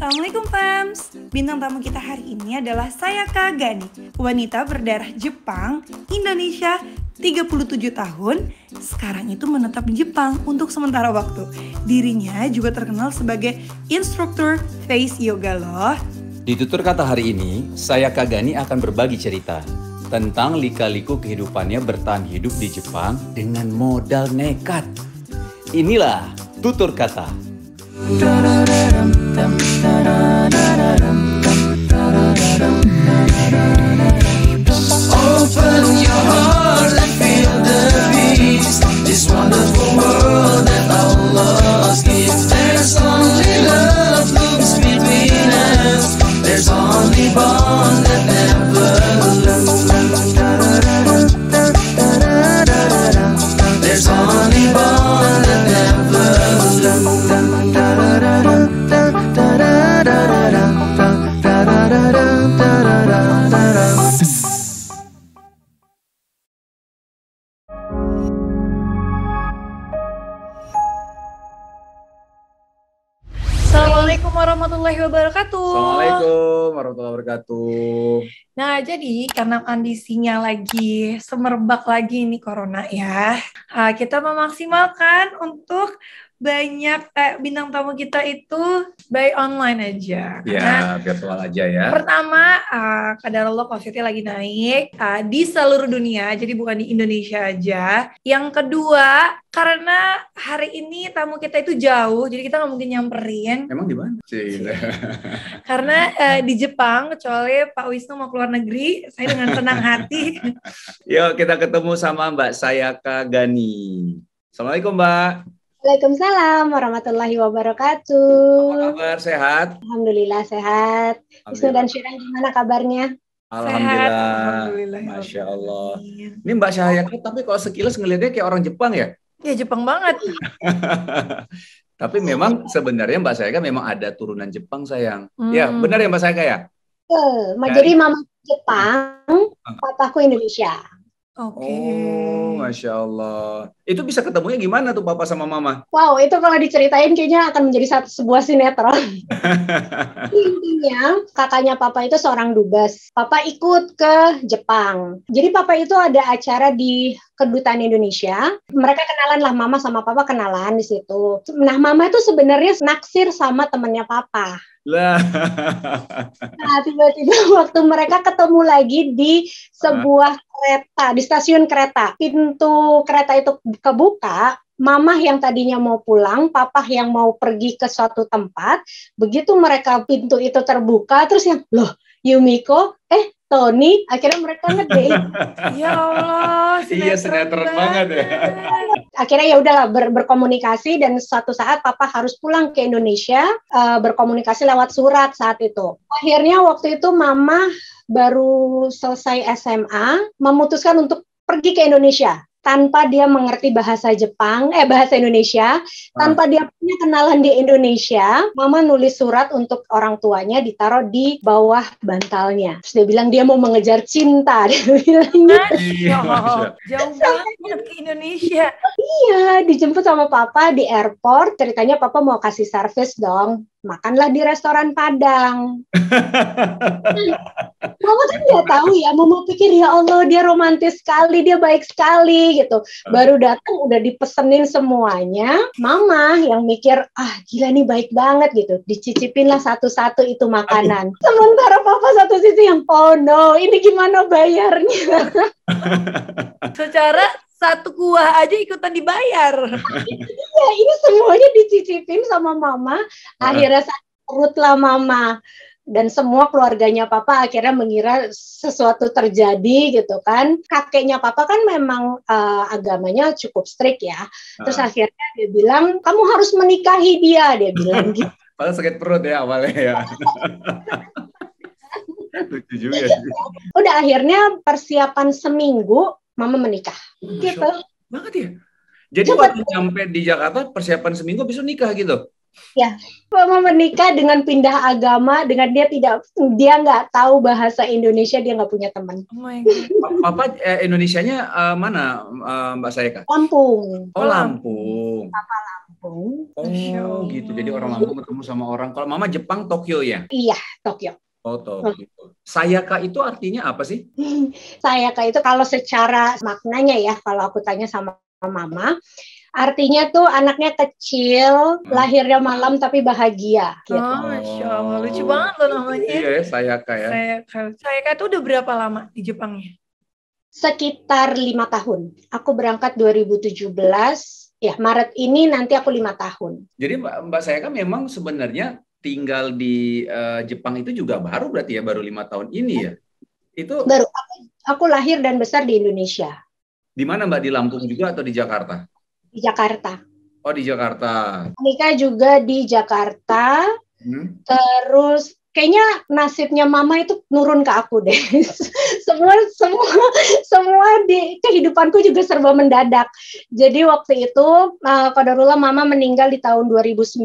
Assalamualaikum fams. Bintang tamu kita hari ini adalah Sayaka Gani, wanita berdarah Jepang, Indonesia, 37 tahun, sekarang itu menetap di Jepang untuk sementara waktu. Dirinya juga terkenal sebagai instruktur face yoga loh. Di tutur kata hari ini, Sayaka Gani akan berbagi cerita tentang lika-liku kehidupannya bertahan hidup di Jepang dengan modal nekat. Inilah tutur kata. Open your heart and feel the peace. This wonderful world that Allah gives. There's only love looms between us. There's only bond that never lose. There's only bond that never lose. Assalamualaikum warahmatullahi wabarakatuh. Assalamualaikum warahmatullahi wabarakatuh. Nah, jadi karena kondisinya lagi semerbak lagi ini corona ya, kita memaksimalkan untuk banyak bintang tamu kita itu by online aja. Ya, virtual aja ya. Pertama, kadarullah COVID-nya lagi naik di seluruh dunia, jadi bukan di Indonesia aja. Yang kedua, karena hari ini tamu kita itu jauh, jadi kita nggak mungkin nyamperin. Emang di mana sih? Karena di Jepang, kecuali Pak Wisnu mau keluar negeri, saya dengan senang hati. Yuk kita ketemu sama Mbak Sayaka Gani. Assalamualaikum Mbak. Waalaikumsalam warahmatullahi wabarakatuh. Apa kabar? Sehat? Alhamdulillah sehat. Wisnu dan Syirah gimana kabarnya? Alhamdulillah. Masya Allah. Ini Mbak Sayaka, tapi kalau sekilas ngelihatnya kayak orang Jepang ya? Ya Jepang banget. Tapi memang sebenarnya Mbak Sayaka memang ada turunan Jepang sayang. Ya benar ya Mbak Sayaka ya? Jadi mama Jepang, papaku Indonesia. Oke. Oh, Masya Allah. Itu bisa ketemunya gimana tuh Papa sama Mama? Wow, itu kalau diceritain kayaknya akan menjadi sebuah sinetron. Intinya, kakaknya Papa itu seorang dubes. Papa ikut ke Jepang. Jadi Papa itu ada acara di Kedutaan Indonesia. Mereka kenalan lah, Mama sama Papa kenalan di situ. Nah, Mama itu sebenarnya naksir sama temannya Papa. Lah. Nah, tiba-tiba waktu mereka ketemu lagi di sebuah kereta, di stasiun kereta. Pintu kereta itu kebuka, Mama yang tadinya mau pulang, Papa yang mau pergi ke suatu tempat. Begitu mereka pintu itu terbuka, terus yang, loh, Yumiko, Tony, akhirnya mereka ngedate. Ya Allah, Iya, sinetron banget ya. Akhirnya ya udahlah berkomunikasi dan suatu saat Papa harus pulang ke Indonesia, berkomunikasi lewat surat saat itu. Akhirnya waktu itu Mama baru selesai SMA, memutuskan untuk pergi ke Indonesia tanpa dia mengerti bahasa bahasa Indonesia, tanpa dia punya kenalan di Indonesia. Mama nulis surat untuk orang tuanya, ditaruh di bawah bantalnya. Terus dia bilang dia mau mengejar cinta. Dia bilang jauh banget ke Indonesia. Iya, dijemput sama Papa di airport. Ceritanya Papa mau kasih servis dong. Makanlah di restoran Padang. Mama kan nggak tahu ya, Mama pikir ya Allah dia romantis sekali, dia baik sekali gitu. Baru datang udah dipesenin semuanya. Mama yang mikir gila nih baik banget gitu. Dicicipin lah satu-satu itu makanan. Sementara Papa satu sisi yang oh no, ini gimana bayarnya? Secara satu kuah aja ikutan dibayar. Iya, ini semuanya dicicipin sama Mama. Akhirnya sakit perut lah Mama. Dan semua keluarganya Papa akhirnya mengira sesuatu terjadi gitu kan. Kakeknya Papa kan memang agamanya cukup strict ya. Terus akhirnya dia bilang, kamu harus menikahi dia bilang gitu. Padahal sakit perut ya awalnya ya. Lucu juga sih. Udah akhirnya persiapan seminggu Mama menikah. Gitu. Banget ya. Jadi waktu sampai di Jakarta persiapan seminggu besok nikah gitu. Ya, mama menikah dengan pindah agama, dengan dia nggak tahu bahasa Indonesia, dia nggak punya teman. Oh my God. Papa Indonesianya mana Mbak Sayaka? Lampung. Oh Lampung. Lampung. Masya Oh Allah. gitu. Jadi orang Lampung ketemu sama orang. Kalau Mama Jepang Tokyo ya? Iya, Tokyo. Oh Tokyo. Sayaka itu artinya apa sih? Sayaka itu kalau secara maknanya ya, kalau aku tanya sama mama, artinya tuh anaknya kecil, lahirnya malam tapi bahagia. Gitu. Oh, Masya Allah. Lucu banget loh namanya. Iya ya, Sayaka ya. Sayaka itu udah berapa lama di Jepangnya? Sekitar 5 tahun. Aku berangkat 2017, ya Maret ini nanti aku 5 tahun. Jadi Mbak Sayaka memang sebenarnya tinggal di Jepang itu juga baru berarti ya, baru 5 tahun ini ya? Itu Baru aku lahir dan besar di Indonesia. di mana Mbak? Di Lampung juga atau di Jakarta? Di Jakarta. Oh di Jakarta. Nikah juga di Jakarta. Terus kayaknya nasibnya mama itu nurun ke aku deh. semua di kehidupanku juga serba mendadak. Jadi waktu itu qadarullah mama meninggal di tahun 2009.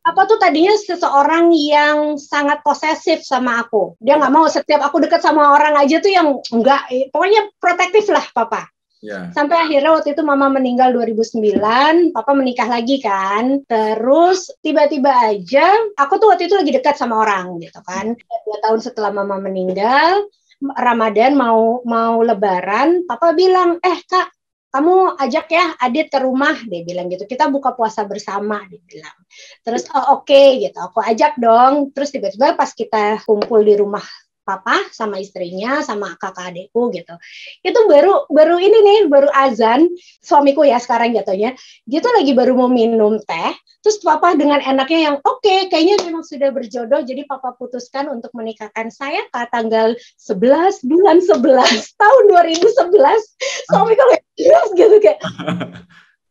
Apa tuh tadinya seseorang yang sangat posesif sama aku. Dia nggak mau setiap aku dekat sama orang aja tuh yang enggak, pokoknya protektif lah papa. Ya. Sampai akhirnya waktu itu mama meninggal 2009, papa menikah lagi kan. Terus tiba-tiba aja, aku tuh waktu itu lagi dekat sama orang gitu kan. 2 tahun setelah mama meninggal, Ramadan mau lebaran, papa bilang, Kak, kamu ajak ya Adit ke rumah, dia bilang gitu. Kita buka puasa bersama, dia bilang. Terus oke, gitu, aku ajak dong. Terus tiba-tiba pas kita kumpul di rumah papa sama istrinya sama kakak adekku gitu, itu baru ini nih, baru azan, suamiku ya sekarang jatuhnya, dia tuh lagi baru mau minum teh, terus papa dengan enaknya yang oke, kayaknya memang sudah berjodoh, jadi papa putuskan untuk menikahkan saya ke tanggal 11 bulan 11 tahun 2011. Suamiku kayak gitu kayak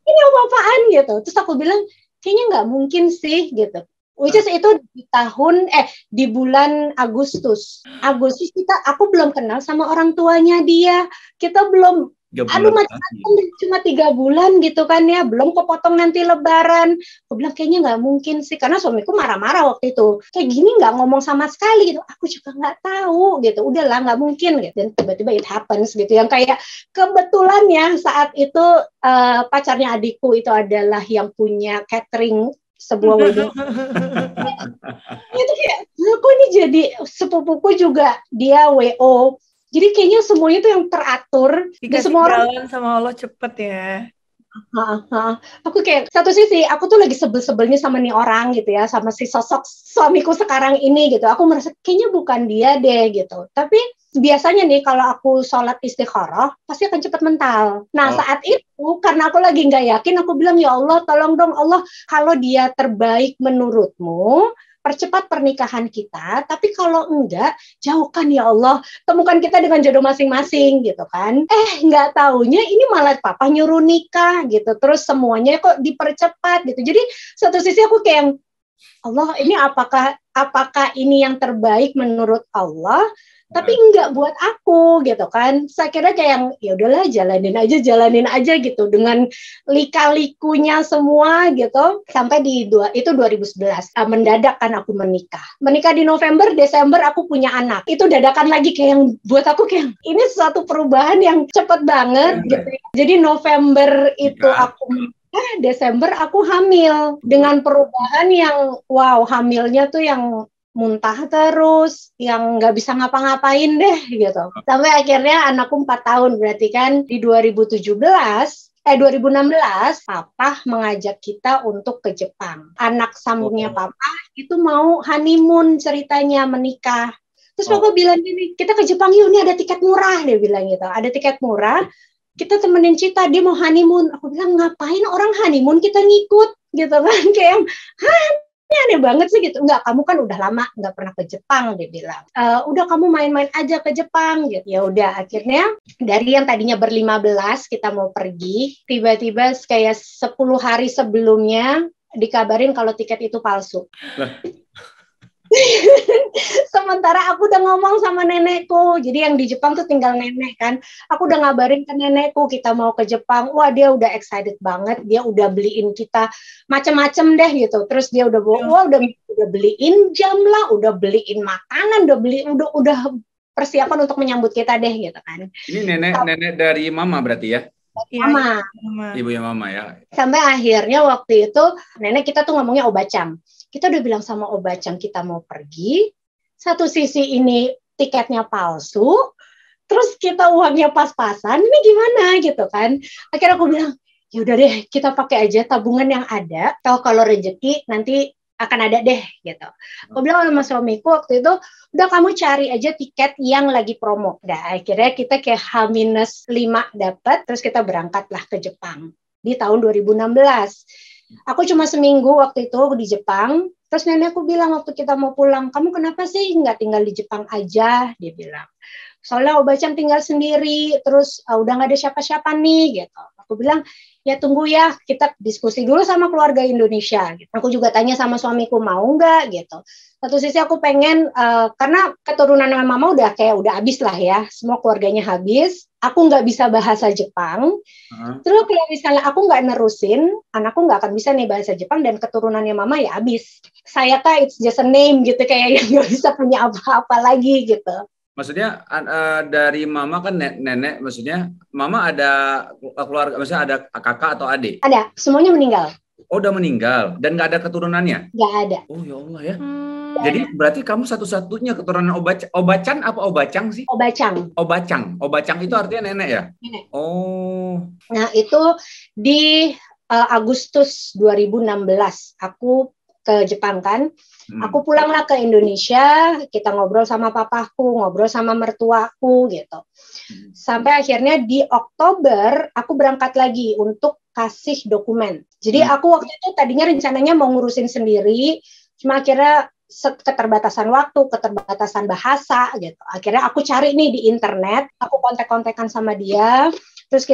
ini apa-apaan gitu. Terus aku bilang kayaknya nggak mungkin sih gitu. Which is itu di bulan Agustus aku belum kenal sama orang tuanya dia, kita belum, macam-macam, cuma 3 bulan gitu kan ya, belum kepotong nanti lebaran. Aku bilang kayaknya nggak mungkin sih, karena suamiku marah-marah waktu itu, kayak gini nggak ngomong sama sekali gitu. Aku juga nggak tahu gitu, udahlah nggak mungkin gitu. Dan tiba-tiba it happens gitu, yang kayak kebetulan ya saat itu pacarnya adikku itu adalah yang punya catering sebuah wedding. Itu kayak, aku ini jadi sepupuku juga dia WO. Jadi kayaknya semuanya tuh yang teratur. Dikasih semua orang jalan sama Allah cepet ya. Aku kayak satu sisi aku tuh lagi sebel-sebelnya sama nih orang gitu ya, sama si sosok suamiku sekarang ini gitu. Aku merasa kayaknya bukan dia deh gitu. Tapi biasanya nih kalau aku sholat istikharah pasti akan cepat mental. Nah saat itu karena aku lagi nggak yakin, aku bilang ya Allah tolong dong Allah, kalau dia terbaik menurutmu percepat pernikahan kita, tapi kalau enggak jauhkan ya Allah, temukan kita dengan jodoh masing-masing gitu kan. Nggak taunya ini malah papa nyuruh nikah gitu, terus semuanya kok dipercepat gitu. Jadi satu sisi aku kayak Allah, ini apakah ini yang terbaik menurut Allah, tapi enggak buat aku gitu kan. Saya kira kayak yang ya udahlah jalanin aja gitu dengan lika-likunya semua gitu. Sampai itu 2011 mendadak kan aku menikah di November, Desember aku punya anak. Itu dadakan lagi kayak yang buat aku kayak ini suatu perubahan yang cepat banget gitu. Jadi November itu aku Desember aku hamil, dengan perubahan yang wow, hamilnya tuh yang muntah terus, yang nggak bisa ngapa-ngapain deh gitu. Sampai akhirnya anakku 4 tahun, berarti kan di 2016 papa mengajak kita untuk ke Jepang. Anak sambungnya papa itu mau honeymoon ceritanya, menikah. Terus papa bilang gini, kita ke Jepang yuk, ini ada tiket murah, dia bilang gitu. Ada tiket murah, kita temenin Cita, dia mau honeymoon. Aku bilang ngapain orang honeymoon kita ngikut gitu kan, kayak ini aneh banget sih gitu. Enggak, kamu kan udah lama nggak pernah ke Jepang, dia bilang. Udah kamu main-main aja ke Jepang gitu. Ya udah, akhirnya dari yang tadinya ber-15 kita mau pergi, tiba-tiba kayak 10 hari sebelumnya dikabarin kalau tiket itu palsu. 10 sementara aku udah ngomong sama nenekku. Jadi yang di Jepang tuh tinggal nenek kan. Aku udah ngabarin ke nenekku kita mau ke Jepang. Wah, dia udah excited banget. Dia udah beliin kita macem-macem deh gitu. Terus dia udah udah beliin jam lah, udah beliin makanan, udah persiapan untuk menyambut kita deh gitu kan. Ini nenek dari mama berarti ya? Mama. Ibunya mama ya. Sampai akhirnya waktu itu nenek kita tuh ngomongnya obacang. Kita udah bilang sama obacang kita mau pergi. Satu sisi ini tiketnya palsu, terus kita uangnya pas-pasan. Ini gimana gitu kan? Akhirnya aku bilang, ya udah deh kita pakai aja tabungan yang ada. Kalau rezeki nanti akan ada deh gitu. Aku bilang sama suamiku waktu itu, udah kamu cari aja tiket yang lagi promo. Nah, akhirnya kita kayak H-5 dapat, terus kita berangkatlah ke Jepang di tahun 2016. Aku cuma seminggu waktu itu di Jepang, terus nenekku bilang waktu kita mau pulang, kamu kenapa sih nggak tinggal di Jepang aja? Dia bilang, soalnya Obachan tinggal sendiri, terus udah nggak ada siapa-siapa nih gitu. Aku bilang, ya tunggu ya, kita diskusi dulu sama keluarga Indonesia. Gitu. Aku juga tanya sama suamiku mau nggak gitu. Satu sisi aku pengen, karena keturunan mama udah habis lah ya, semua keluarganya habis. Aku nggak bisa bahasa Jepang. Terus kalau misalnya aku nggak nerusin, anakku nggak akan bisa nih bahasa Jepang dan keturunannya mama ya habis. Saya it's just a name gitu, kayak yang nggak bisa punya apa-apa lagi gitu. Maksudnya dari mama kan nenek, maksudnya mama ada keluarga, maksudnya ada kakak atau adik? Ada, semuanya meninggal. Oh, udah meninggal dan nggak ada keturunannya? Nggak ada. Oh ya Allah ya. Jadi berarti kamu satu-satunya keturunan Obachan apa Obacang sih? Obacang. Obacang itu artinya nenek ya? Nenek. Oh. Nah itu di Agustus 2016 aku ke Jepang kan. Aku pulanglah ke Indonesia, kita ngobrol sama papaku, ngobrol sama mertuaku gitu. Sampai akhirnya di Oktober aku berangkat lagi untuk kasih dokumen. Jadi aku waktu itu tadinya rencananya mau ngurusin sendiri, cuma akhirnya keterbatasan waktu, keterbatasan bahasa gitu. Akhirnya aku cari nih di internet, aku kontak-kontakan sama dia. Terus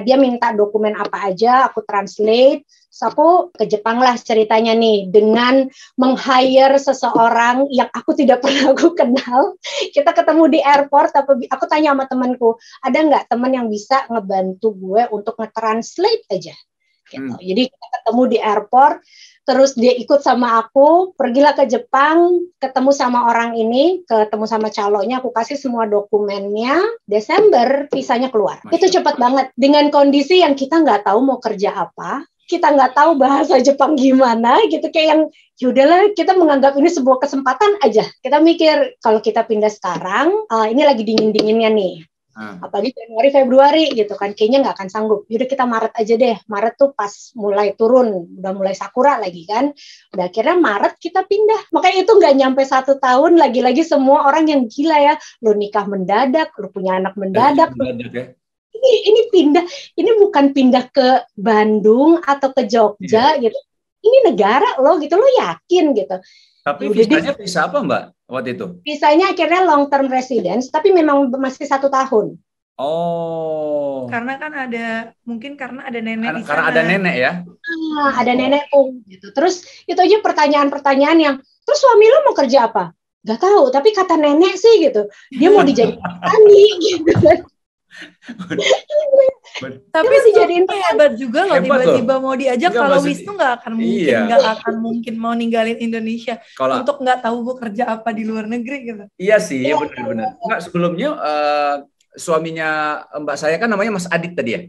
dia minta dokumen apa aja, aku translate. Terus aku ke Jepang lah ceritanya nih, dengan meng-hire seseorang yang aku tidak pernah aku kenal. Kita ketemu di airport, aku tanya sama temanku, ada nggak teman yang bisa ngebantu gue untuk nge-translate aja? Gitu. Jadi kita ketemu di airport, terus dia ikut sama aku, pergilah ke Jepang, ketemu sama orang ini, ketemu sama calonnya, aku kasih semua dokumennya, Desember visanya keluar. Itu cepat banget, dengan kondisi yang kita nggak tahu mau kerja apa, kita nggak tahu bahasa Jepang gimana, gitu, kayak yang yaudahlah kita menganggap ini sebuah kesempatan aja. Kita mikir, kalau kita pindah sekarang, ini lagi dingin-dinginnya nih. Apalagi Januari, Februari gitu kan, kayaknya nggak akan sanggup. Yaudah kita Maret aja deh. Maret tuh pas mulai turun, udah mulai sakura lagi kan. Udah akhirnya Maret kita pindah. Makanya itu nggak nyampe 1 tahun, lagi-lagi semua orang yang gila ya. Lu nikah mendadak, lu punya anak mendadak. Ya? Ini pindah, ini bukan pindah ke Bandung atau ke Jogja gitu. Ini negara lo gitu, lo yakin gitu. Tapi visanya visa apa Mbak waktu itu? Visanya akhirnya long term residence, tapi memang masih 1 tahun. Oh. Karena kan mungkin karena ada nenek di sana. Karena ada nenek ya? Ada nenekku gitu. Terus itu aja pertanyaan-pertanyaan yang, terus suami lo mau kerja apa? Gak tahu, tapi kata nenek sih gitu, dia mau dijadiin petani gitu. Tapi dijadiin hebat juga loh, tiba-tiba mau diajak. Kalau Wisnu nggak akan mungkin mau ninggalin Indonesia untuk nggak tahu gue kerja apa di luar negeri gitu. Iya sih, ya benar-benar. Nggak, sebelumnya suaminya Mbak saya kan namanya Mas Adit tadi ya.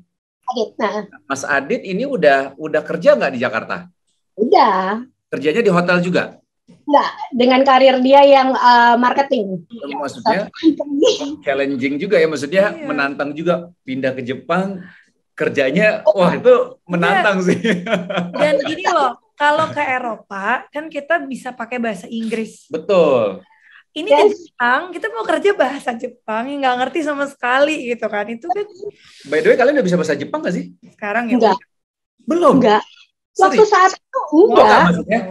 Adit. Nah. Mas Adit ini udah kerja nggak di Jakarta? Udah. Kerjanya di hotel juga? Enggak, dengan karir dia yang marketing. Maksudnya challenging juga ya, maksudnya menantang juga, pindah ke Jepang, kerjanya, wah itu menantang sih. Dan gini loh, kalau ke Eropa kan kita bisa pakai bahasa Inggris. Betul. Ini ke Jepang, kita mau kerja bahasa Jepang yang nggak ngerti sama sekali gitu kan. Itu kan. By the way, kalian udah bisa bahasa Jepang nggak sih? Sekarang ya? Enggak. Belum? Enggak. Waktu saat itu enggak. Maksudnya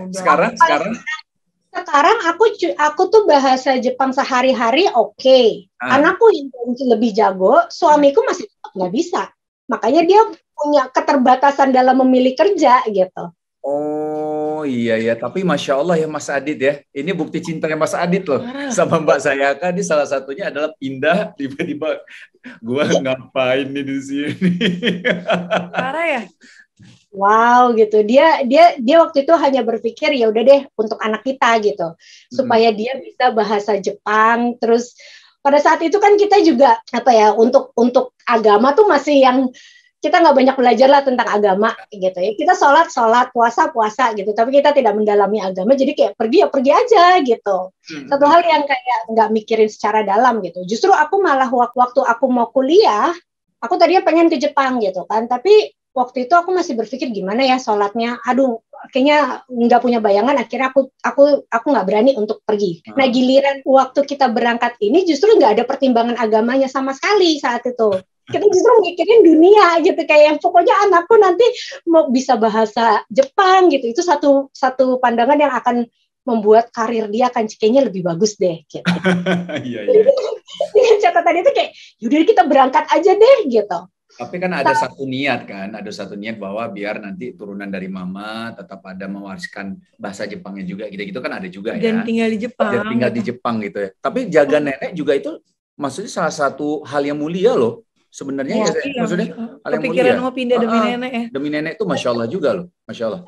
Sekarang aku tuh bahasa Jepang sehari-hari oke. Anakku yang lebih jago, suamiku masih tetap nggak bisa. Makanya dia punya keterbatasan dalam memilih kerja gitu. Oh, Oh iya ya, tapi Masya Allah ya Mas Adit ya. Ini bukti cintanya Mas Adit loh sama Mbak Sayaka. Ini salah satunya adalah pindah tiba-tiba gua ngapain nih di sini. Parah ya? Wow gitu. Dia waktu itu hanya berpikir ya udah deh untuk anak kita gitu. Supaya dia bisa bahasa Jepang. Terus pada saat itu kan kita juga apa ya untuk agama tuh masih yang kita nggak banyak belajar lah tentang agama gitu ya. Kita sholat, puasa gitu. Tapi kita tidak mendalami agama. Jadi kayak pergi ya pergi aja gitu. Satu hal yang kayak nggak mikirin secara dalam gitu. Justru aku malah waktu aku mau kuliah, aku tadinya pengen ke Jepang gitu kan. Tapi waktu itu aku masih berpikir gimana ya sholatnya. Aduh, kayaknya nggak punya bayangan. Akhirnya aku nggak berani untuk pergi. Nah giliran waktu kita berangkat ini justru nggak ada pertimbangan agamanya sama sekali saat itu. Kita justru mikirin dunia gitu, kayak yang pokoknya anakku nanti mau bisa bahasa Jepang gitu. Itu satu pandangan yang akan membuat karir dia akan kayaknya lebih bagus deh gitu. Iya. Dengan catatan itu kayak yaudah kita berangkat aja deh gitu. Tapi kan ada satu niat bahwa biar nanti turunan dari mama tetap ada mewariskan bahasa Jepangnya juga, gitu-gitu kan ada juga ya. Dan tinggal di Jepang. Dan tinggal di Jepang gitu ya. Tapi jaga nenek juga itu maksudnya salah satu hal yang mulia loh. Sebenarnya ya, iya, maksudnya hal yang kepikiran mulia. mau pindah demi nenek ya. Demi nenek itu Masya Allah juga loh. Masya Allah.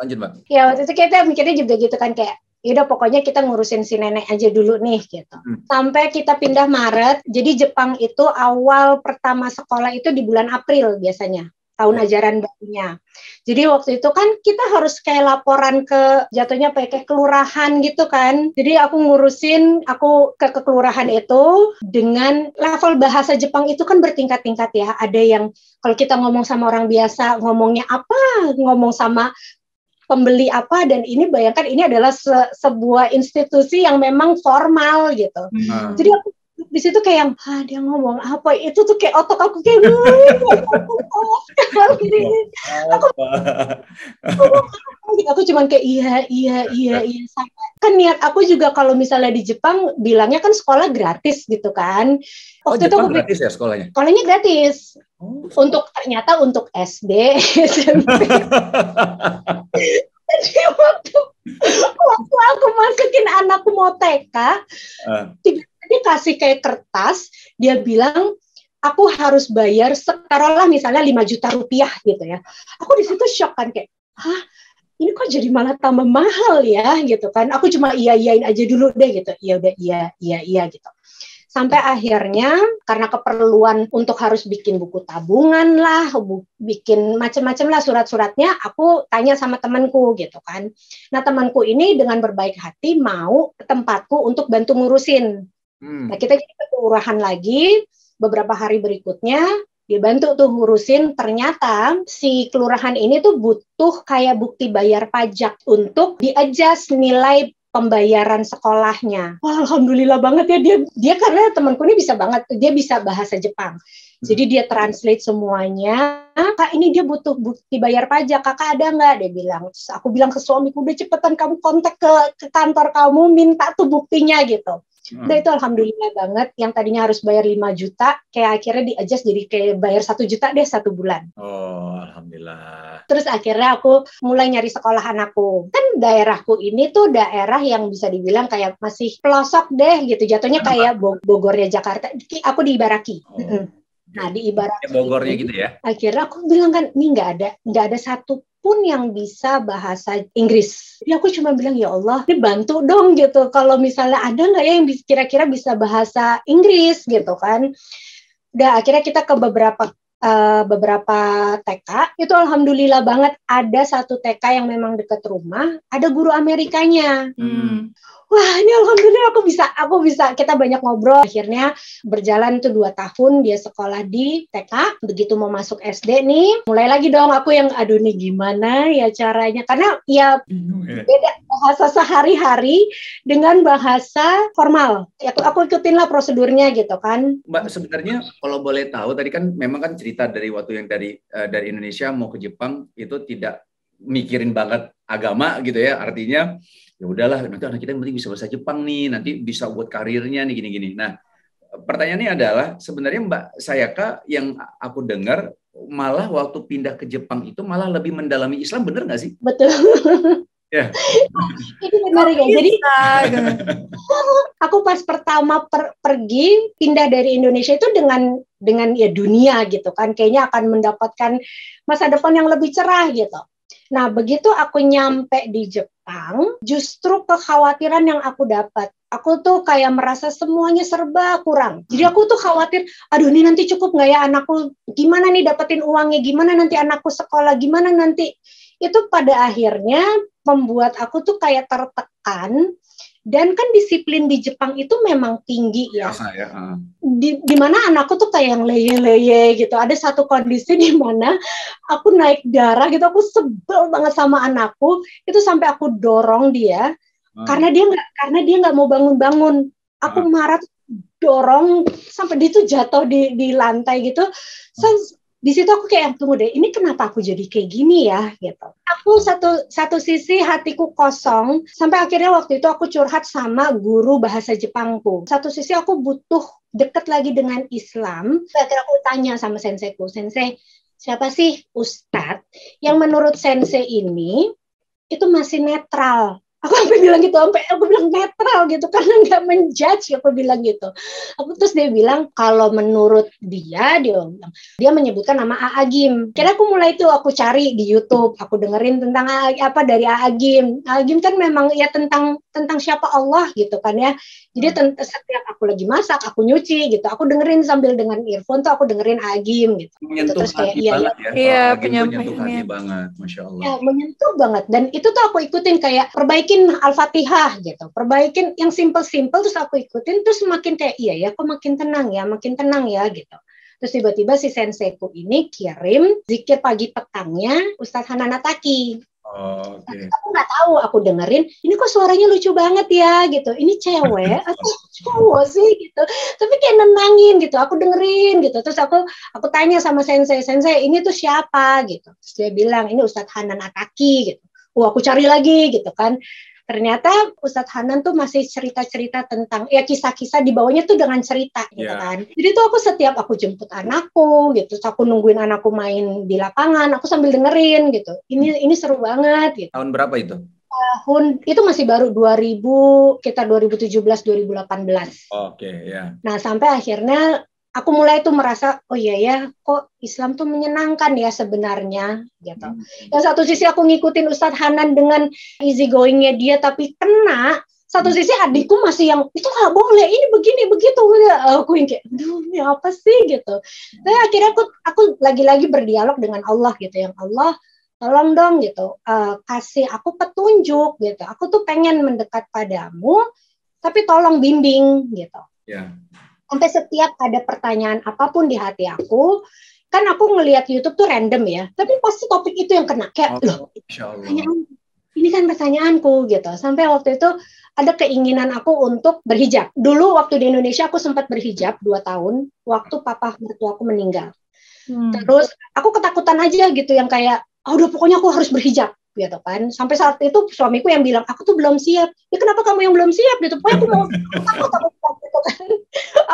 Lanjut Mbak. Ya waktu itu kita mikirnya juga gitu kan kayak yaudah pokoknya kita ngurusin si nenek aja dulu nih gitu. Sampai kita pindah Maret, jadi Jepang itu awal pertama sekolah itu di bulan April biasanya, tahun ajaran barunya. Jadi waktu itu kan kita harus kayak laporan ke jatuhnya kayak kelurahan gitu kan. Jadi aku ke kelurahan itu dengan level bahasa Jepang itu kan bertingkat-tingkat ya. Ada yang kalau kita ngomong sama orang biasa ngomongnya apa, ngomong sama pembeli apa, dan ini bayangkan ini adalah sebuah institusi yang memang formal gitu. Jadi aku di situ kayak yang dia ngomong apa itu tuh kayak otak aku kayak aku cuman kayak iya kan niat aku juga kalau misalnya di Jepang bilangnya kan sekolah gratis gitu kan. Waktu Jepang gratis ya sekolahnya? Sekolahnya gratis. Ternyata untuk SD, SMP. Jadi waktu aku masukin anakku mau TK, tiba-tiba dia kasih kayak kertas, dia bilang aku harus bayar taruhlah misalnya 5 juta rupiah gitu ya. Aku di situ shock kan kayak, ini kok jadi malah tambah mahal ya gitu kan. Aku cuma iyain aja dulu deh gitu. Ya udah iya gitu. Sampai akhirnya karena keperluan untuk harus bikin buku tabungan lah, bikin macam-macam lah surat-suratnya, aku tanya sama temanku gitu kan. Nah temanku ini dengan berbaik hati mau ke tempatku untuk bantu ngurusin. Nah kita jadi ke kelurahan lagi, beberapa hari berikutnya dia bantu tuh ngurusin. Ternyata si kelurahan ini tuh butuh kayak bukti bayar pajak untuk di-adjust nilai pembayaran sekolahnya. Wah, alhamdulillah banget ya dia karena temanku ini bisa banget, dia bisa bahasa Jepang. Jadi dia translate semuanya. Kak, ini dia butuh bukti bayar pajak. Kakak ada nggak? Dia bilang. Terus aku bilang ke suamiku, udah cepetan kamu kontak ke kantor kamu, minta tuh buktinya gitu. Udah itu alhamdulillah banget. Yang tadinya harus bayar 5 juta, kayak akhirnya di-adjust jadi kayak bayar 1 juta deh 1 bulan. Oh, alhamdulillah. Terus akhirnya aku mulai nyari sekolah anakku. Kan daerahku ini tuh daerah yang bisa dibilang kayak masih pelosok deh gitu. Jatuhnya kayak Bogornya Jakarta. Aku di Ibaraki. Nah di Ibaraki Bogornya ini, gitu ya. Akhirnya aku bilang kan ini nggak ada satu pun yang bisa bahasa Inggris. Jadi aku cuma bilang ya Allah, ini bantu dong gitu. Kalau misalnya ada nggak ya yang kira-kira bisa bahasa Inggris gitu kan. Udah akhirnya kita ke beberapa TK, itu alhamdulillah banget ada satu TK yang memang dekat rumah, ada guru Amerikanya. Wah ini alhamdulillah aku bisa kita banyak ngobrol. Akhirnya berjalan tuh 2 tahun dia sekolah di TK. Begitu mau masuk SD nih, mulai lagi dong aku yang aduh nih gimana ya caranya, karena ya beda bahasa sehari-hari dengan bahasa formal. Aku ikutin lah prosedurnya gitu kan. Mbak, sebenarnya kalau boleh tahu tadi kan memang kan cerita dari waktu yang dari Indonesia mau ke Jepang itu tidak mikirin banget agama gitu ya, artinya ya udahlah nanti anak kita yang penting bisa bahasa Jepang nih, nanti bisa buat karirnya nih gini-gini. Nah, pertanyaannya adalah sebenarnya Mbak Sayaka yang aku dengar malah waktu pindah ke Jepang itu malah lebih mendalami Islam, bener nggak sih? Betul. Ya. Itu benar ya. Jadi Bisa, gitu. aku pas pertama pergi pindah dari Indonesia itu dengan ya dunia gitu kan, kayaknya akan mendapatkan masa depan yang lebih cerah gitu. Nah, begitu aku nyampe di Jepang, justru kekhawatiran yang aku dapat. Aku tuh kayak merasa semuanya serba kurang. Jadi aku tuh khawatir, aduh ini nanti cukup nggak ya anakku, gimana nih dapetin uangnya, gimana nanti anakku sekolah, gimana nanti. Itu pada akhirnya membuat aku tuh kayak tertekan. Dan kan disiplin di Jepang itu memang tinggi ya. Biasa ya. Di mana anakku tuh kayak yang leye-leye gitu. Ada satu kondisi di mana aku naik darah gitu, aku sebel banget sama anakku. Itu sampai aku dorong dia karena dia nggak mau bangun-bangun. Aku marah, dorong sampai dia tuh jatuh di lantai gitu. Di situ aku kayak tunggu deh, ini kenapa aku jadi kayak gini ya gitu. Aku satu sisi hatiku kosong sampai akhirnya waktu itu aku curhat sama guru bahasa Jepangku. Satu sisi aku butuh deket lagi dengan Islam. Akhirnya aku tanya sama senseiku, sensei siapa sih ustadz yang menurut sensei ini itu masih netral? Aku sampai bilang gitu, sampai aku bilang netral gitu karena nggak menjudge, aku bilang gitu. Terus dia bilang kalau menurut dia dia menyebutkan nama A.A. Gim. Kira aku mulai tuh aku cari di YouTube, aku dengerin tentang apa dari A.A. Gim. A.A. Gim kan memang ya tentang siapa Allah gitu kan ya. Jadi setiap aku lagi masak, aku nyuci gitu, aku dengerin sambil dengan earphone tuh aku dengerin A.A. Gim gitu. Menyentuh Terus kayak hati banget ya. Iya, Menyentuh hati banget, Masya Allah. Ya, menyentuh banget. Dan itu tuh aku ikutin kayak perbaikin Al-Fatihah gitu. Perbaikin yang simple-simple terus aku ikutin. Terus makin kayak iya ya, kok makin tenang ya gitu. Terus tiba-tiba si senseiku ini kirim zikir pagi petangnya Ustadz Hananataki. Oke. Aku nggak tahu, aku dengerin, ini kok suaranya lucu banget ya gitu. Ini cewek atau cowok sih gitu. Tapi kayak nenangin gitu. Aku dengerin gitu. Terus aku tanya sama sensei ini tuh siapa gitu. Terus dia bilang ini Ustadz Hanan Ataki gitu. Aku cari lagi gitu kan. Ternyata Ustadz Hanan tuh masih cerita-cerita tentang ya kisah-kisah di bawahnya tuh dengan cerita gitu kan. Jadi tuh aku setiap aku jemput anakku gitu, terus aku nungguin anakku main di lapangan, aku sambil dengerin gitu. Ini seru banget gitu. Tahun berapa itu? Tahun itu masih baru 2017 2018. Oke, ya. Nah, sampai akhirnya aku mulai tuh merasa, oh iya ya, kok Islam tuh menyenangkan ya sebenarnya, gitu. Yang satu sisi aku ngikutin Ustadz Hanan dengan easy going-nya dia, tapi kena. Satu sisi adikku masih yang, itu nggak boleh, ini begini, begitu. Aku yang kayak, aduh, ini apa sih, gitu. Tapi akhirnya aku lagi-lagi berdialog dengan Allah, gitu. Yang Allah, tolong dong, gitu. Kasih aku petunjuk, gitu. Aku tuh pengen mendekat padamu, tapi tolong bimbing, gitu. Ya. Sampai setiap ada pertanyaan apapun di hati aku, kan aku ngelihat YouTube tuh random ya, tapi pasti topik itu yang kena. Kayak, loh, ini kan pertanyaanku gitu. Sampai waktu itu ada keinginan aku untuk berhijab. Dulu waktu di Indonesia aku sempat berhijab 2 tahun, waktu papa mertuaku meninggal. Terus aku ketakutan aja gitu, yang kayak, udah pokoknya aku harus berhijab. Gitu kan. Sampai saat itu suamiku yang bilang, aku tuh belum siap. Ya kenapa kamu yang belum siap gitu? Pokoknya aku mau gitu kan.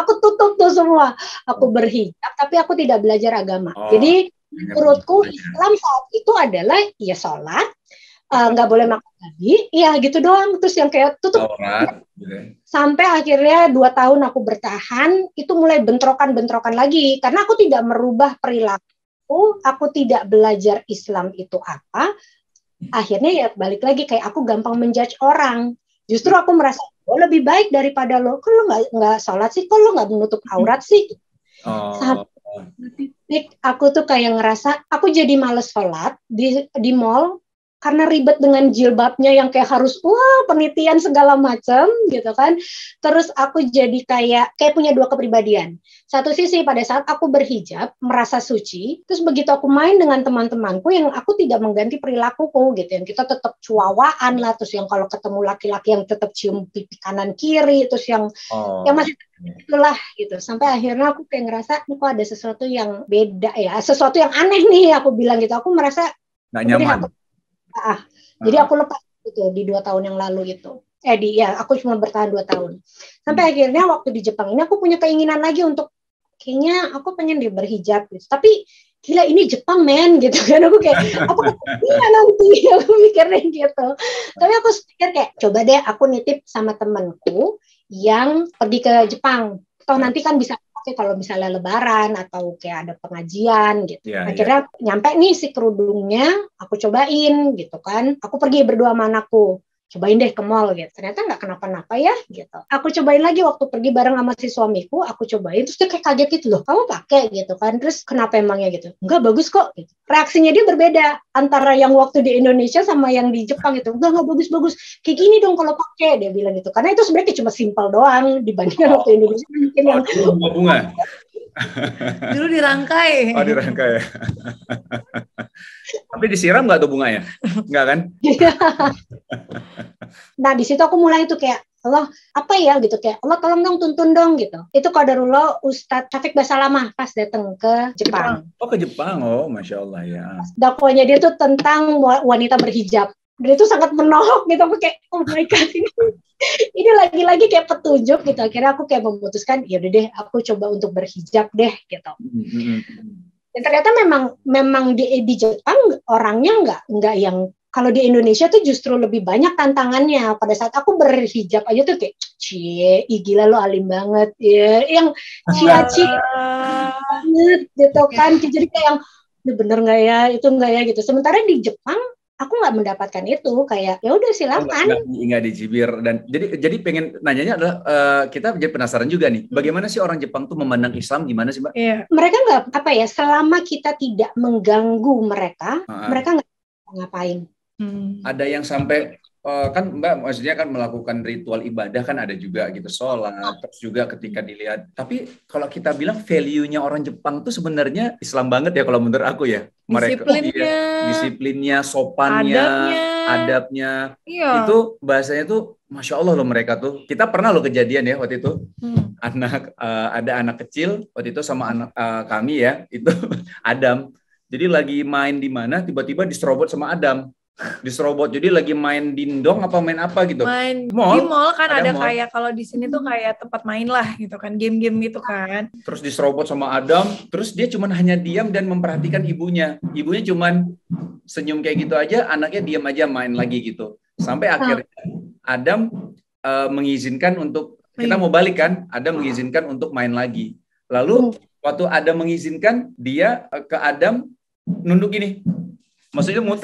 Aku tutup tuh semua. Aku berhijab tapi aku tidak belajar agama. Jadi menurutku Islam saat itu adalah ya sholat, nggak boleh makan babi, ya gitu doang. Terus yang kayak tutup. Sampai akhirnya 2 tahun aku bertahan, itu mulai bentrokan lagi karena aku tidak merubah perilaku, aku tidak belajar Islam itu apa. Akhirnya ya balik lagi kayak aku gampang menjudge orang. Justru aku merasa lebih baik daripada lo. Kok lo nggak sholat sih? Kok lo nggak menutup aurat sih? Sampai aku tuh kayak ngerasa aku jadi males sholat di mall karena ribet dengan jilbabnya yang kayak harus penelitian segala macam gitu kan. Terus aku jadi kayak punya 2 kepribadian. Satu sisi pada saat aku berhijab merasa suci, terus begitu aku main dengan teman-temanku yang aku tidak mengganti perilakuku gitu, yang kita tetap cuawaan lah, terus yang kalau ketemu laki-laki yang tetap cium pipi kanan kiri, terus yang masih itulah gitu. Sampai akhirnya aku kayak ngerasa kok ada sesuatu yang beda ya, sesuatu yang aneh nih, aku bilang gitu. Aku merasa nggak nyaman. Jadi aku lepas gitu di 2 tahun yang lalu itu. Aku cuma bertahan 2 tahun. Sampai akhirnya waktu di Jepang ini aku punya keinginan lagi untuk kayaknya aku pengen berhijab gitu. Tapi gila ini Jepang men gitu kan, aku kayak apa iya nanti aku mikirnya gitu. Tapi aku pikir kayak coba deh aku nitip sama temanku yang pergi ke Jepang, toh nanti kan bisa pakai kalau misalnya lebaran atau kayak ada pengajian gitu. Iya, Akhirnya nyampe nih si kerudungnya, aku cobain gitu kan, aku pergi berdua sama anakku, cobain deh ke mall gitu. Ternyata nggak kenapa-napa ya gitu. Aku cobain lagi waktu pergi bareng sama si suamiku, aku cobain terus dia kayak kaget gitu loh. Kamu pakai gitu kan? Terus kenapa emangnya gitu? Enggak bagus kok gitu. Reaksinya dia berbeda antara yang waktu di Indonesia sama yang di Jepang gitu. Enggak bagus-bagus. Kayak gini dong kalau pakai, dia bilang gitu. Karena itu sebenarnya cuma simpel doang dibandingkan waktu Indonesia mungkin yang bunga. Dulu dirangkai. Oh, dirangkai ya. Tapi disiram nggak tuh bunganya? Nggak kan? Nah di situ aku mulai tuh kayak Allah apa ya gitu, kayak Allah tolong dong tuntun dong gitu. Itu qadarullah Ustadz Syafiq Basalamah pas datang ke Jepang. Oh ke Jepang, oh Masya Allah ya. Dakwanya dia tuh tentang wanita berhijab. Dan itu sangat menohok gitu, aku kayak oh my god ini lagi-lagi kayak petunjuk gitu. Akhirnya aku kayak memutuskan ya udah deh aku coba untuk berhijab deh gitu. Dan ternyata memang di Jepang orangnya nggak yang kalau di Indonesia tuh justru lebih banyak tantangannya. Pada saat aku berhijab aja tuh kayak cie, gila lo alim banget ya, yang cia-cia banget gitu kan. Jadi kayak yang ini bener nggak ya, itu nggak ya gitu. Sementara di Jepang aku nggak mendapatkan itu, kayak ya udah silakan. Nggak dicibir. Dan jadi pengen nanyanya adalah kita jadi penasaran juga nih, bagaimana sih orang Jepang tuh memandang Islam, gimana sih Mbak? Iya. Mereka nggak apa ya, selama kita tidak mengganggu mereka, mereka nggak ngapain. Ada yang sampai kan Mbak maksudnya kan melakukan ritual ibadah kan ada juga gitu, sholat, terus juga ketika dilihat. Tapi kalau kita bilang value-nya orang Jepang tuh sebenarnya Islam banget ya kalau menurut aku ya. Mereka disiplinnya, sopannya, adabnya. Iya. Itu bahasanya tuh Masya Allah loh mereka tuh. Kita pernah loh kejadian ya waktu itu. Ada anak kecil waktu itu sama anak kami ya, itu Adam. Jadi lagi main di mana tiba-tiba diserobot sama Adam. Diserobot, jadi lagi main dindong apa main apa gitu. Main di mall kan ada mall. Kayak kalau di sini tuh kayak tempat main lah gitu kan, game-game gitu kan. Terus diserobot sama Adam, terus dia cuman hanya diam dan memperhatikan ibunya. Ibunya cuman senyum kayak gitu aja, anaknya diam aja main lagi gitu. Sampai akhirnya Adam mengizinkan untuk kita mau balik kan, Adam mengizinkan untuk main lagi. Lalu waktu Adam mengizinkan, dia ke Adam nunduk gini. Maksudnya mau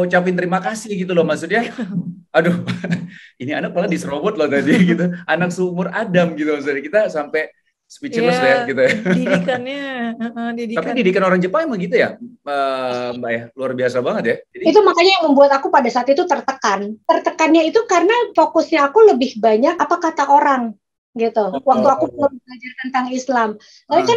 ucapin terima kasih gitu loh, maksudnya aduh ini anak malah diserobot loh tadi gitu, anak seumur Adam gitu, maksudnya kita sampai speechless ya gitu ya. Tapi didikan orang Jepang emang gitu ya Mbak ya, luar biasa banget ya. Jadi, itu makanya yang membuat aku pada saat itu tertekannya itu karena fokusnya aku lebih banyak apa kata orang gitu. Waktu aku belajar tentang Islam, tapi kan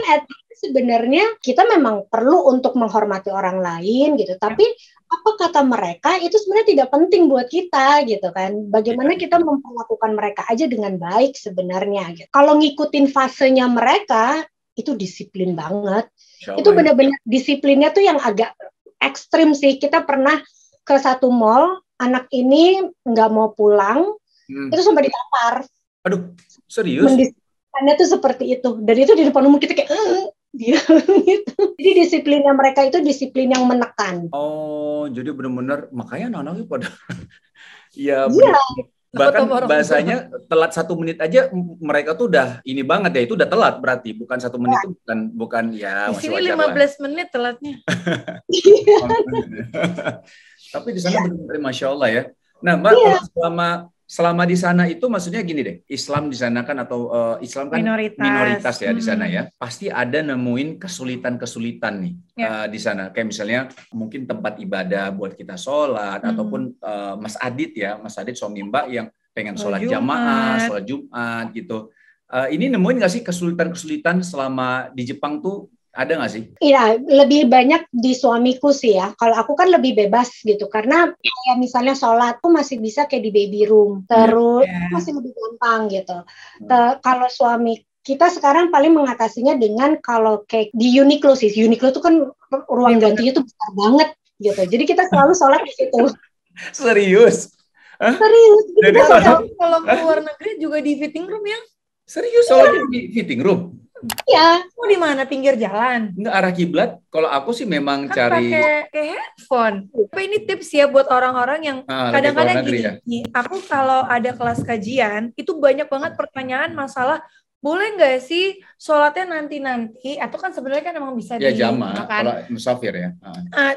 sebenarnya kita memang perlu untuk menghormati orang lain gitu, tapi apa kata mereka itu sebenarnya tidak penting buat kita gitu kan. Bagaimana kita memperlakukan mereka aja dengan baik sebenarnya gitu. Kalau ngikutin fasenya mereka itu disiplin banget. Itu benar-benar disiplinnya tuh yang agak ekstrim sih. Kita pernah ke satu mall, anak ini nggak mau pulang, itu sampai ditampar. Aduh, serius? Mendisiplinnya tuh seperti itu. Dan itu di depan umum kita kayak dia gitu. Jadi disiplinnya mereka itu disiplin yang menekan. Oh, jadi benar-benar makanya anak-anaknya pada ya bahkan bahasanya telat 1 menit aja mereka tuh udah ini banget ya, itu udah telat berarti, bukan 1 menit itu bukan ya masih wajar lah. Di sini 15 menit telatnya. Tapi di sana benar-benar Masya Allah ya. Nah Mbak, kalau selama di sana itu maksudnya gini deh, Islam di sana kan atau Islam kan minoritas ya di sana ya. Pasti ada nemuin kesulitan-kesulitan nih di sana. Kayak misalnya mungkin tempat ibadah buat kita sholat ataupun Mas Adit suami Mbak yang pengen sholat jamaah, sholat Jumat gitu. Ini nemuin nggak sih kesulitan-kesulitan selama di Jepang tuh? Ada nggak sih? Iya, lebih banyak di suamiku sih ya. Kalau aku kan lebih bebas gitu, karena kayak misalnya sholat tuh masih bisa kayak di baby room, terus masih lebih gampang gitu. Kalau suami kita sekarang paling mengatasinya dengan kalau kayak di Uniqlo sih. Uniqlo tuh kan ruang gantinya tuh besar banget gitu. Jadi kita selalu sholat di situ. Serius? Serius. Jadi kalau keluar negeri juga di fitting room ya? Serius sholat di fitting room? Iya. Mau di mana? Pinggir jalan? Nggak arah kiblat. Kalau aku sih memang Kan cari pakai headphone. Tapi ini tips ya buat orang-orang yang lagi keluar kadang-kadang negeri gini. ya. Nih, aku kalau ada kelas kajian, itu banyak banget pertanyaan masalah boleh nggak sih sholatnya nanti-nanti? Atau kan sebenarnya kan emang bisa Ya di jamaah, kan? kalau musafir ya.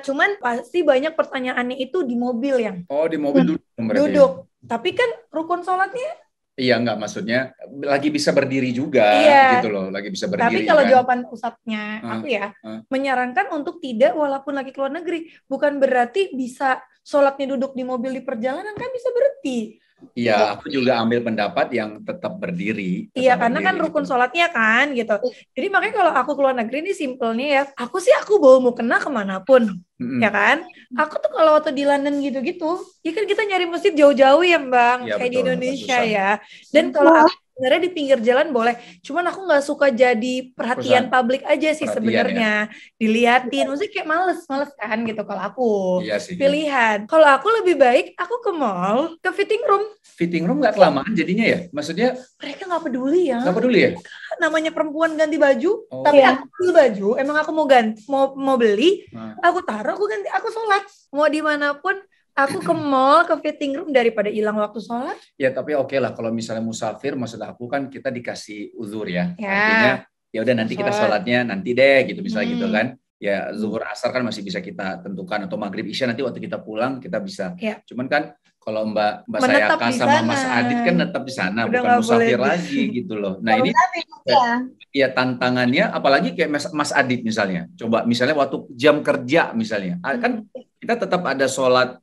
Cuman pasti banyak pertanyaannya itu di mobil yang Oh, di mobil duduk berarti. duduk. Tapi kan rukun sholatnya. Iya, nggak, maksudnya lagi bisa berdiri juga Iya. gitu loh, lagi bisa Tapi berdiri kalau kan. jawaban ustadznya aku ya, menyarankan untuk tidak walaupun lagi keluar negeri. Bukan berarti bisa sholatnya duduk di mobil di perjalanan, kan bisa berhenti. Iya, aku juga ambil pendapat yang tetap berdiri. Iya, karena kan rukun sholatnya kan gitu. Jadi makanya kalau aku keluar negeri ini simpelnya ya, aku bawa mukena kemanapun, ya kan. Aku tuh kalau waktu di London gitu-gitu, ya kan kita nyari masjid jauh-jauh ya Bang, Ya, kayak di betul, Indonesia susah. ya. Dan kalau aku sebenarnya di pinggir jalan boleh, cuman aku nggak suka jadi perhatian publik aja sih sebenarnya. Diliatin, maksudnya kayak males kan gitu kalau aku. Iya sih. Pilihan. Kalau aku lebih baik aku ke mall, ke fitting room. Fitting room nggak kelamaan jadinya ya? Maksudnya Mereka nggak peduli ya. nggak peduli ya? Namanya perempuan ganti baju, Oh. tapi Iya. aku beli baju, emang aku mau beli, aku taruh, aku ganti, aku sholat. Mau dimanapun, aku ke mall, ke fitting room daripada hilang waktu sholat. Ya tapi oke lah kalau misalnya musafir, maksud aku kan kita dikasih uzur ya. Ya. Artinya ya udah nanti kita sholatnya nanti deh gitu misalnya gitu kan. Ya zuhur asar kan masih bisa kita tentukan, atau maghrib isya nanti waktu kita pulang kita bisa. Ya. Cuman kan kalau Mbak Menetap Sayaka di sama sana. Mas Adit kan tetap di sana, Udah bukan nggak musafir boleh. lagi gitu loh. Nah ini ya tantangannya, apalagi kayak Mas Adit misalnya. Coba misalnya waktu jam kerja misalnya, kan kita tetap ada sholat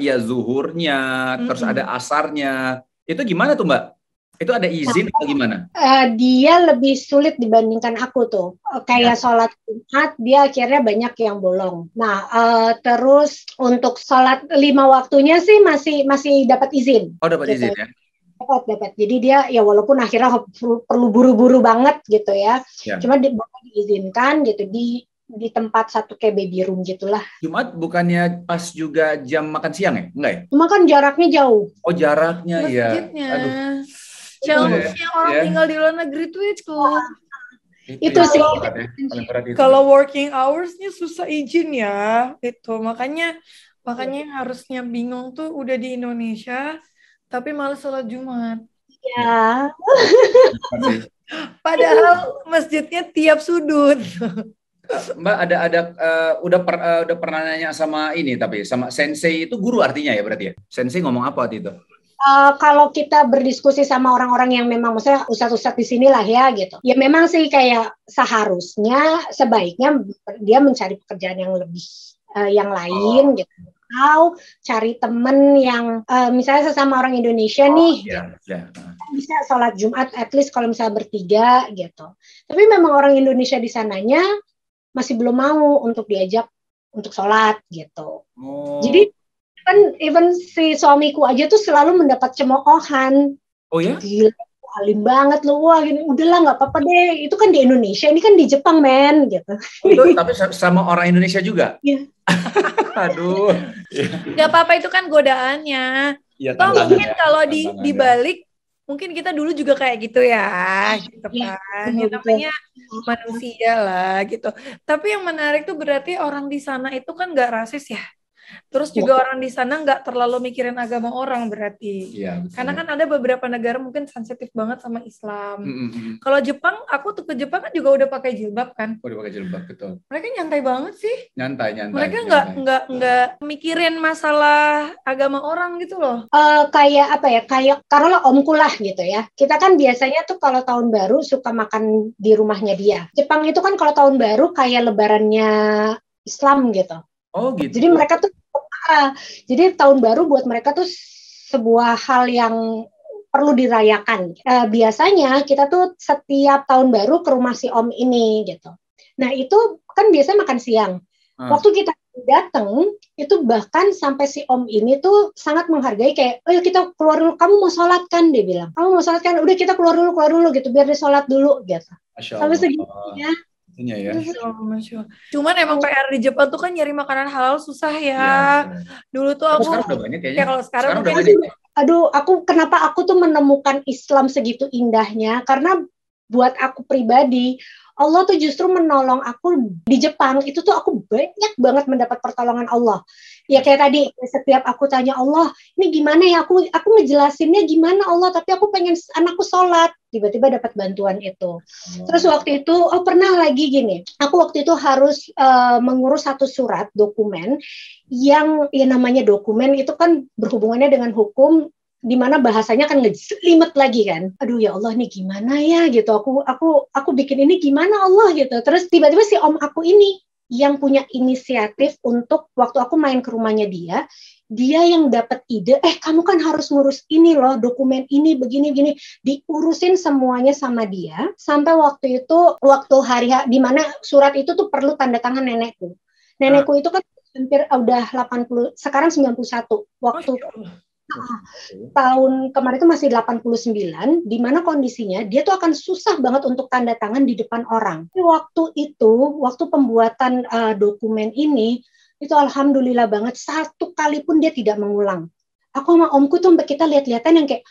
ya zuhurnya, terus ada asarnya. Itu gimana tuh Mbak? Itu ada izin atau gimana? Dia lebih sulit dibandingkan aku tuh. Kayak sholat Jumat, dia akhirnya banyak yang bolong. Nah, terus untuk sholat 5 waktunya sih masih dapat izin. Oh, dapat gitu. izin ya? Dapat. Jadi dia ya walaupun akhirnya perlu buru-buru banget gitu ya. Cuma diizinkan gitu di tempat satu kayak baby room gitulah. Jumat bukannya pas juga jam makan siang ya? Enggak ya? Cuma kan jaraknya jauh. Oh, jaraknya ya. Masjidnya. Aduh. Challenge-nya orang tinggal di luar negeri tuh itu. Itu sih. Paling berat itu. Kalau working hours-nya susah izin ya. Itu makanya harusnya bingung tuh udah di Indonesia tapi malas sholat Jumat. Ya. Padahal masjidnya tiap sudut. Mbak udah pernah nanya sama ini, tapi sama sensei itu guru artinya ya berarti ya? Sensei ngomong apa waktu itu? Kalau kita berdiskusi sama orang-orang yang memang maksudnya ustadz-ustadz di sini lah ya gitu. Ya memang sih kayak sebaiknya dia mencari pekerjaan yang lebih yang lain gitu. Atau cari temen yang misalnya sesama orang Indonesia nih. Bisa sholat Jumat at least kalau misalnya bertiga gitu. Tapi memang orang Indonesia di sananya masih belum mau untuk diajak untuk sholat gitu. Jadi kan even si suamiku aja tuh selalu mendapat cemoohan. Oh ya? Gila, alim banget lu, wah gini, udahlah nggak apa-apa deh. Itu kan di Indonesia, ini kan di Jepang men, gitu. Tapi sama orang Indonesia juga? Iya. Aduh. Nggak apa-apa, itu kan godaannya. Ya, mungkin kalau dibalik, mungkin kita dulu juga kayak gitu ya, gitu kan. Ya, namanya manusia lah, gitu. Tapi yang menarik tuh berarti orang di sana itu kan nggak rasis ya. Terus juga orang di sana nggak terlalu mikirin agama orang berarti. Iya, betul. Karena kan ada beberapa negara mungkin sensitif banget sama Islam. Kalau Jepang, aku tuh ke Jepang kan juga udah pakai jilbab kan. Udah pakai jilbab, betul. Mereka nyantai banget sih. Nyantai. Mereka nggak mikirin masalah agama orang gitu loh. Kayak apa ya? Kayak karena omku lah gitu ya. Kita kan biasanya tuh kalau tahun baru suka makan di rumahnya dia. Jepang itu kan kalau tahun baru kayak lebarannya Islam gitu. Oh gitu. Jadi mereka tuh jadi tahun baru buat mereka tuh sebuah hal yang perlu dirayakan. Biasanya kita tuh setiap tahun baru ke rumah si om ini gitu. Nah itu kan biasanya makan siang. Waktu kita datang itu bahkan sampai si om ini tuh sangat menghargai kayak, oh kita keluar dulu, kamu mau sholat kan, dia bilang. Kamu mau sholat kan, udah kita keluar dulu gitu biar dia sholat dulu gitu. Sampai segitunya. Ya. Cuman emang PR di Jepang tuh kan nyari makanan halal susah ya. Dulu tuh aku sekarang udah banyak kayaknya. Ya kalau sekarang udah banyak. Aduh, kenapa aku tuh menemukan Islam segitu indahnya karena buat aku pribadi, Allah tuh justru menolong aku di Jepang. Itu tuh aku banyak banget mendapat pertolongan Allah. Ya kayak tadi, setiap aku tanya Allah, ini gimana ya, aku ngejelasinnya gimana Allah, tapi aku pengen anakku sholat. Tiba-tiba dapat bantuan itu. Terus waktu itu, pernah lagi gini, aku waktu itu harus mengurus satu surat dokumen yang ya namanya dokumen itu kan berhubungannya dengan hukum, di mana bahasanya kan ngejelimet lagi kan. Aduh ya Allah, nih gimana ya gitu. Aku bikin ini gimana Allah gitu. Terus tiba-tiba si om aku ini yang punya inisiatif untuk waktu aku main ke rumahnya dia yang dapat ide, kamu kan harus ngurus ini loh, dokumen ini begini-gini, diurusin semuanya sama dia. Sampai waktu itu, waktu hari di mana surat itu tuh perlu tanda tangan nenekku. Nenekku itu kan hampir udah 80, sekarang 91. Waktu tahun kemarin itu masih 89, di mana kondisinya dia tuh akan susah banget untuk tanda tangan di depan orang. Waktu itu, waktu pembuatan dokumen ini, itu alhamdulillah banget, satu kali pun dia tidak mengulang. Aku sama omku tuh sampai kita lihat-lihatan yang kayak,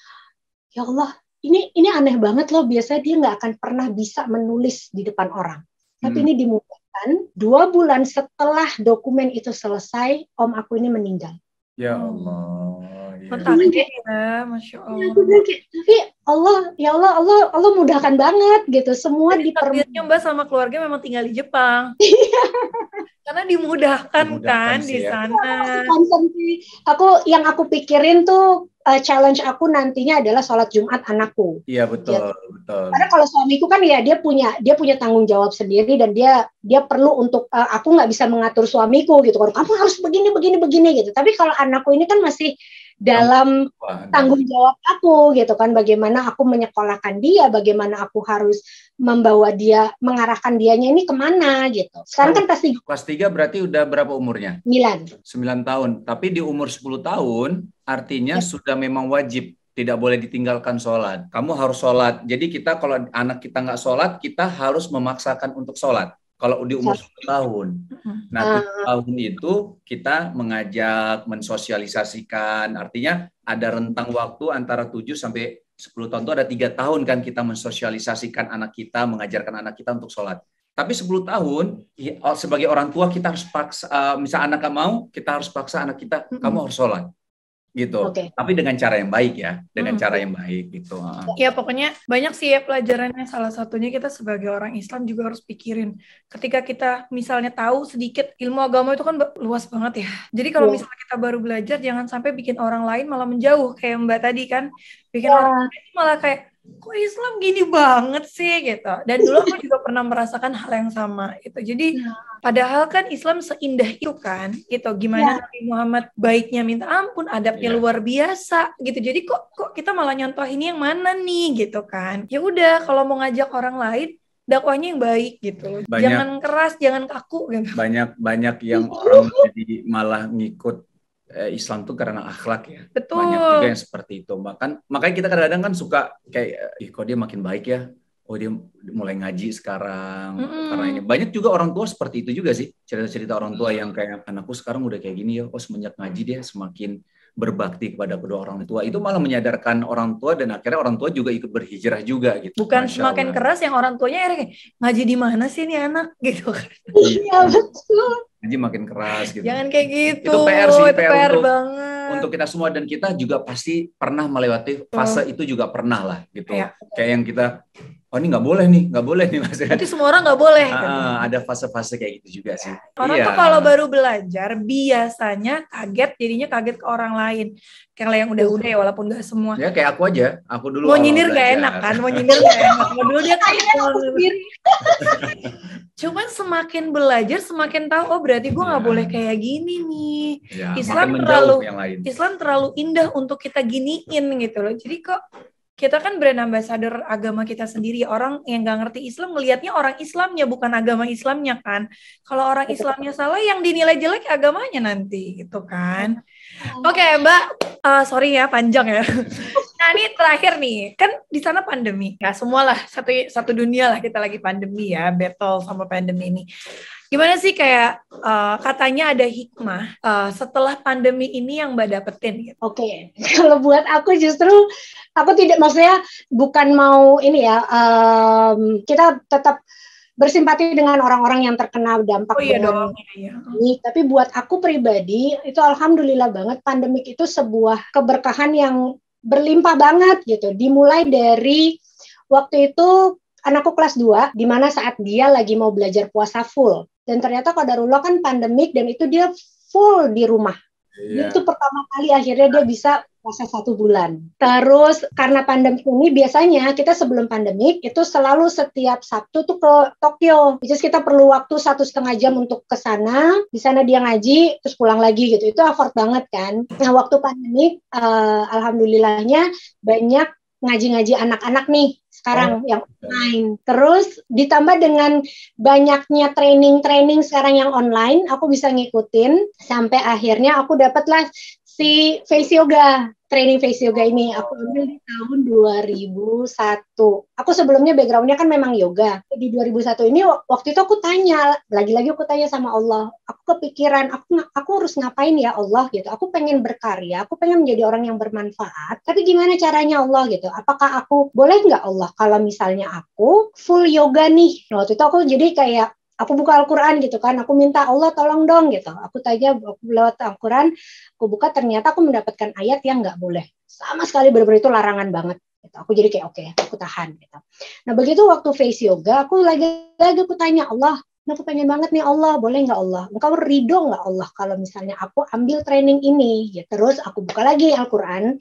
ya Allah, ini aneh banget loh, biasanya dia nggak akan pernah bisa menulis di depan orang. Tapi ini dimudahkan, 2 bulan setelah dokumen itu selesai, om aku ini meninggal. Ya Allah. Takdir ya, Masya Allah. Tapi Allah mudahkan banget gitu. Semua takdirnya Mbak sama keluarga memang tinggal di Jepang. Karena dimudahkan kan di sana. Yang aku pikirin tuh challenge aku nantinya adalah sholat Jumat anakku. Iya betul, gitu. betul. Karena kalau suamiku kan ya dia punya tanggung jawab sendiri dan dia perlu untuk aku nggak bisa mengatur suamiku gitu. Kalau kamu harus begini gitu. Tapi kalau anakku ini kan masih dalam tanggung jawab aku gitu kan, bagaimana aku menyekolahkan dia, bagaimana aku harus membawa dia, mengarahkan dianya ini kemana gitu. Sekarang kan pasti kelas 3 berarti udah berapa umurnya? 9 tahun. Tapi di umur 10 tahun artinya sudah memang wajib, tidak boleh ditinggalkan sholat. Kamu harus sholat. Jadi kita kalau anak kita nggak sholat, kita harus memaksakan untuk sholat. Kalau di umur 10 tahun. Nah, 7 tahun itu kita mengajak, mensosialisasikan. Artinya ada rentang waktu antara 7 sampai 10 tahun itu ada 3 tahun kan kita mensosialisasikan anak kita, mengajarkan anak kita untuk sholat. Tapi 10 tahun, sebagai orang tua kita harus paksa, misal anak gak mau, kita harus paksa anak kita, kamu harus sholat. Gitu. Tapi dengan cara yang baik ya, dengan cara yang baik gitu. Ya pokoknya banyak sih ya pelajarannya. Salah satunya kita sebagai orang Islam juga harus pikirin. Ketika kita misalnya tahu sedikit ilmu agama itu kan luas banget ya. Jadi kalau misalnya kita baru belajar, jangan sampai bikin orang lain malah menjauh kayak Mbak tadi kan. Bikin orang lain malah kayak, kok Islam gini banget sih gitu. Dan dulu aku juga pernah merasakan hal yang sama gitu. Jadi padahal kan Islam seindah itu kan gitu. Gimana Nabi Muhammad baiknya minta ampun, adabnya luar biasa gitu. Jadi kok kita malah nyontohin yang mana nih gitu kan. Ya udah, kalau mau ngajak orang lain, dakwahnya yang baik gitu. Jangan keras, jangan kaku gitu. Banyak yang orang jadi malah ngikut Islam tuh karena akhlak ya. Betul. Banyak juga yang seperti itu. Makanya kita kadang-kadang kan suka kayak, kok dia makin baik ya. Oh dia mulai ngaji sekarang. Karena ini banyak juga orang tua seperti itu juga sih. Cerita-cerita orang tua yang kayak, anakku sekarang udah kayak gini ya. Oh semenjak ngaji dia semakin berbakti kepada kedua orang tua. Itu malah menyadarkan orang tua dan akhirnya orang tua juga ikut berhijrah juga gitu. Bukan semakin keras yang orang tuanya akhirnya ngaji di mana sih nih anak gitu. Iya betul. Ngaji makin keras gitu. Jangan kayak gitu. Itu PR sih, PR banget. Untuk kita semua, dan kita juga pasti pernah melewati fase itu juga pernah lah gitu. Kayak yang kita, oh ini nggak boleh nih Mas. Itu semua orang nggak boleh. Ada fase-fase kayak gitu juga sih. Orang tuh kalau baru belajar biasanya jadinya kaget ke orang lain. Kayak yang udah ya, walaupun nggak semua. Ya kayak aku aja, aku dulu mau nyindir nggak enak kan, mau dulu dia kayak cuman semakin belajar semakin tahu, oh berarti gue nggak boleh kayak gini nih. Islam terlalu indah untuk kita giniin gitu loh. Jadi kok kita kan brand ambassador agama kita sendiri. Orang yang nggak ngerti Islam ngelihatnya orang Islamnya, bukan agama Islamnya kan. Kalau orang Islamnya salah, yang dinilai jelek agamanya nanti gitu kan. Oke, Mbak, sorry ya panjang ya. Nah ini terakhir nih, kan di sana pandemi, ya semua lah, satu dunia lah kita lagi pandemi ya, battle sama pandemi ini. Gimana sih kayak katanya ada hikmah setelah pandemi ini yang Mbak dapetin? Gitu. Oke, kalau buat aku justru aku tidak, maksudnya bukan mau ini ya, kita tetap bersimpati dengan orang-orang yang terkena dampak dengan ini. Tapi buat aku pribadi itu alhamdulillah banget, pandemik itu sebuah keberkahan yang berlimpah banget gitu. Dimulai dari waktu itu anakku kelas 2, di mana saat dia lagi mau belajar puasa full. Dan ternyata qadarullah kan pandemik dan itu dia full di rumah. Itu pertama kali akhirnya dia bisa puasa 1 bulan. Terus karena pandemi ini biasanya kita sebelum pandemik itu selalu setiap Sabtu tuh ke Tokyo. Jadi kita perlu waktu 1,5 jam untuk ke sana. Di sana dia ngaji terus pulang lagi gitu. Itu effort banget kan. Nah waktu pandemik alhamdulillahnya banyak ngaji-ngaji anak-anak nih sekarang yang online. Terus ditambah dengan banyaknya training sekarang yang online, aku bisa ngikutin sampai akhirnya aku dapatlah si face yoga, training face yoga ini. Aku ambil di tahun 2001. Aku sebelumnya backgroundnya kan memang yoga. Di 2001 ini waktu itu aku tanya, lagi-lagi aku tanya sama Allah. Aku kepikiran, aku harus ngapain ya Allah gitu. Aku pengen berkarya, aku pengen menjadi orang yang bermanfaat. Tapi gimana caranya Allah gitu? Apakah aku boleh nggak Allah kalau misalnya aku full yoga nih? Nah, waktu itu aku jadi kayak aku buka Al-Quran gitu kan, aku minta Allah tolong dong gitu. Aku tanya lewat Al-Quran, aku buka ternyata aku mendapatkan ayat yang nggak boleh. Sama sekali benar-benar itu larangan banget. Gitu. Aku jadi kayak oke, aku tahan. Gitu. Nah begitu waktu face yoga, aku lagi-lagi aku tanya Allah, aku pengen banget nih Allah, boleh nggak Allah? Engkau ridho nggak Allah kalau misalnya aku ambil training ini? Gitu. Terus aku buka lagi Al-Quran.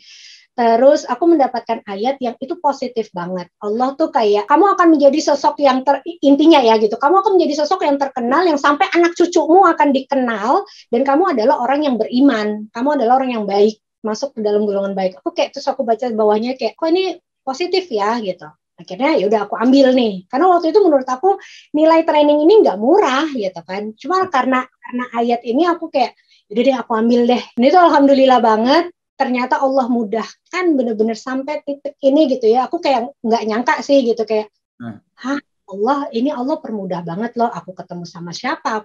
Terus aku mendapatkan ayat yang itu positif banget. Allah tuh kayak, kamu akan menjadi sosok yang intinya ya gitu. Kamu akan menjadi sosok yang terkenal, yang sampai anak cucumu akan dikenal. Dan kamu adalah orang yang beriman. Kamu adalah orang yang baik. Masuk ke dalam golongan baik. Aku kayak, terus aku baca bawahnya kayak, kok ini positif ya gitu. Akhirnya ya udah aku ambil nih. Karena waktu itu menurut aku nilai training ini nggak murah gitu kan. Cuma karena ayat ini aku kayak, yaudah deh aku ambil deh. Ini tuh alhamdulillah banget. Ternyata Allah mudahkan benar-benar sampai titik ini gitu ya. Aku kayak nggak nyangka sih gitu kayak, Allah, ini Allah permudah banget loh. Aku ketemu sama siapa,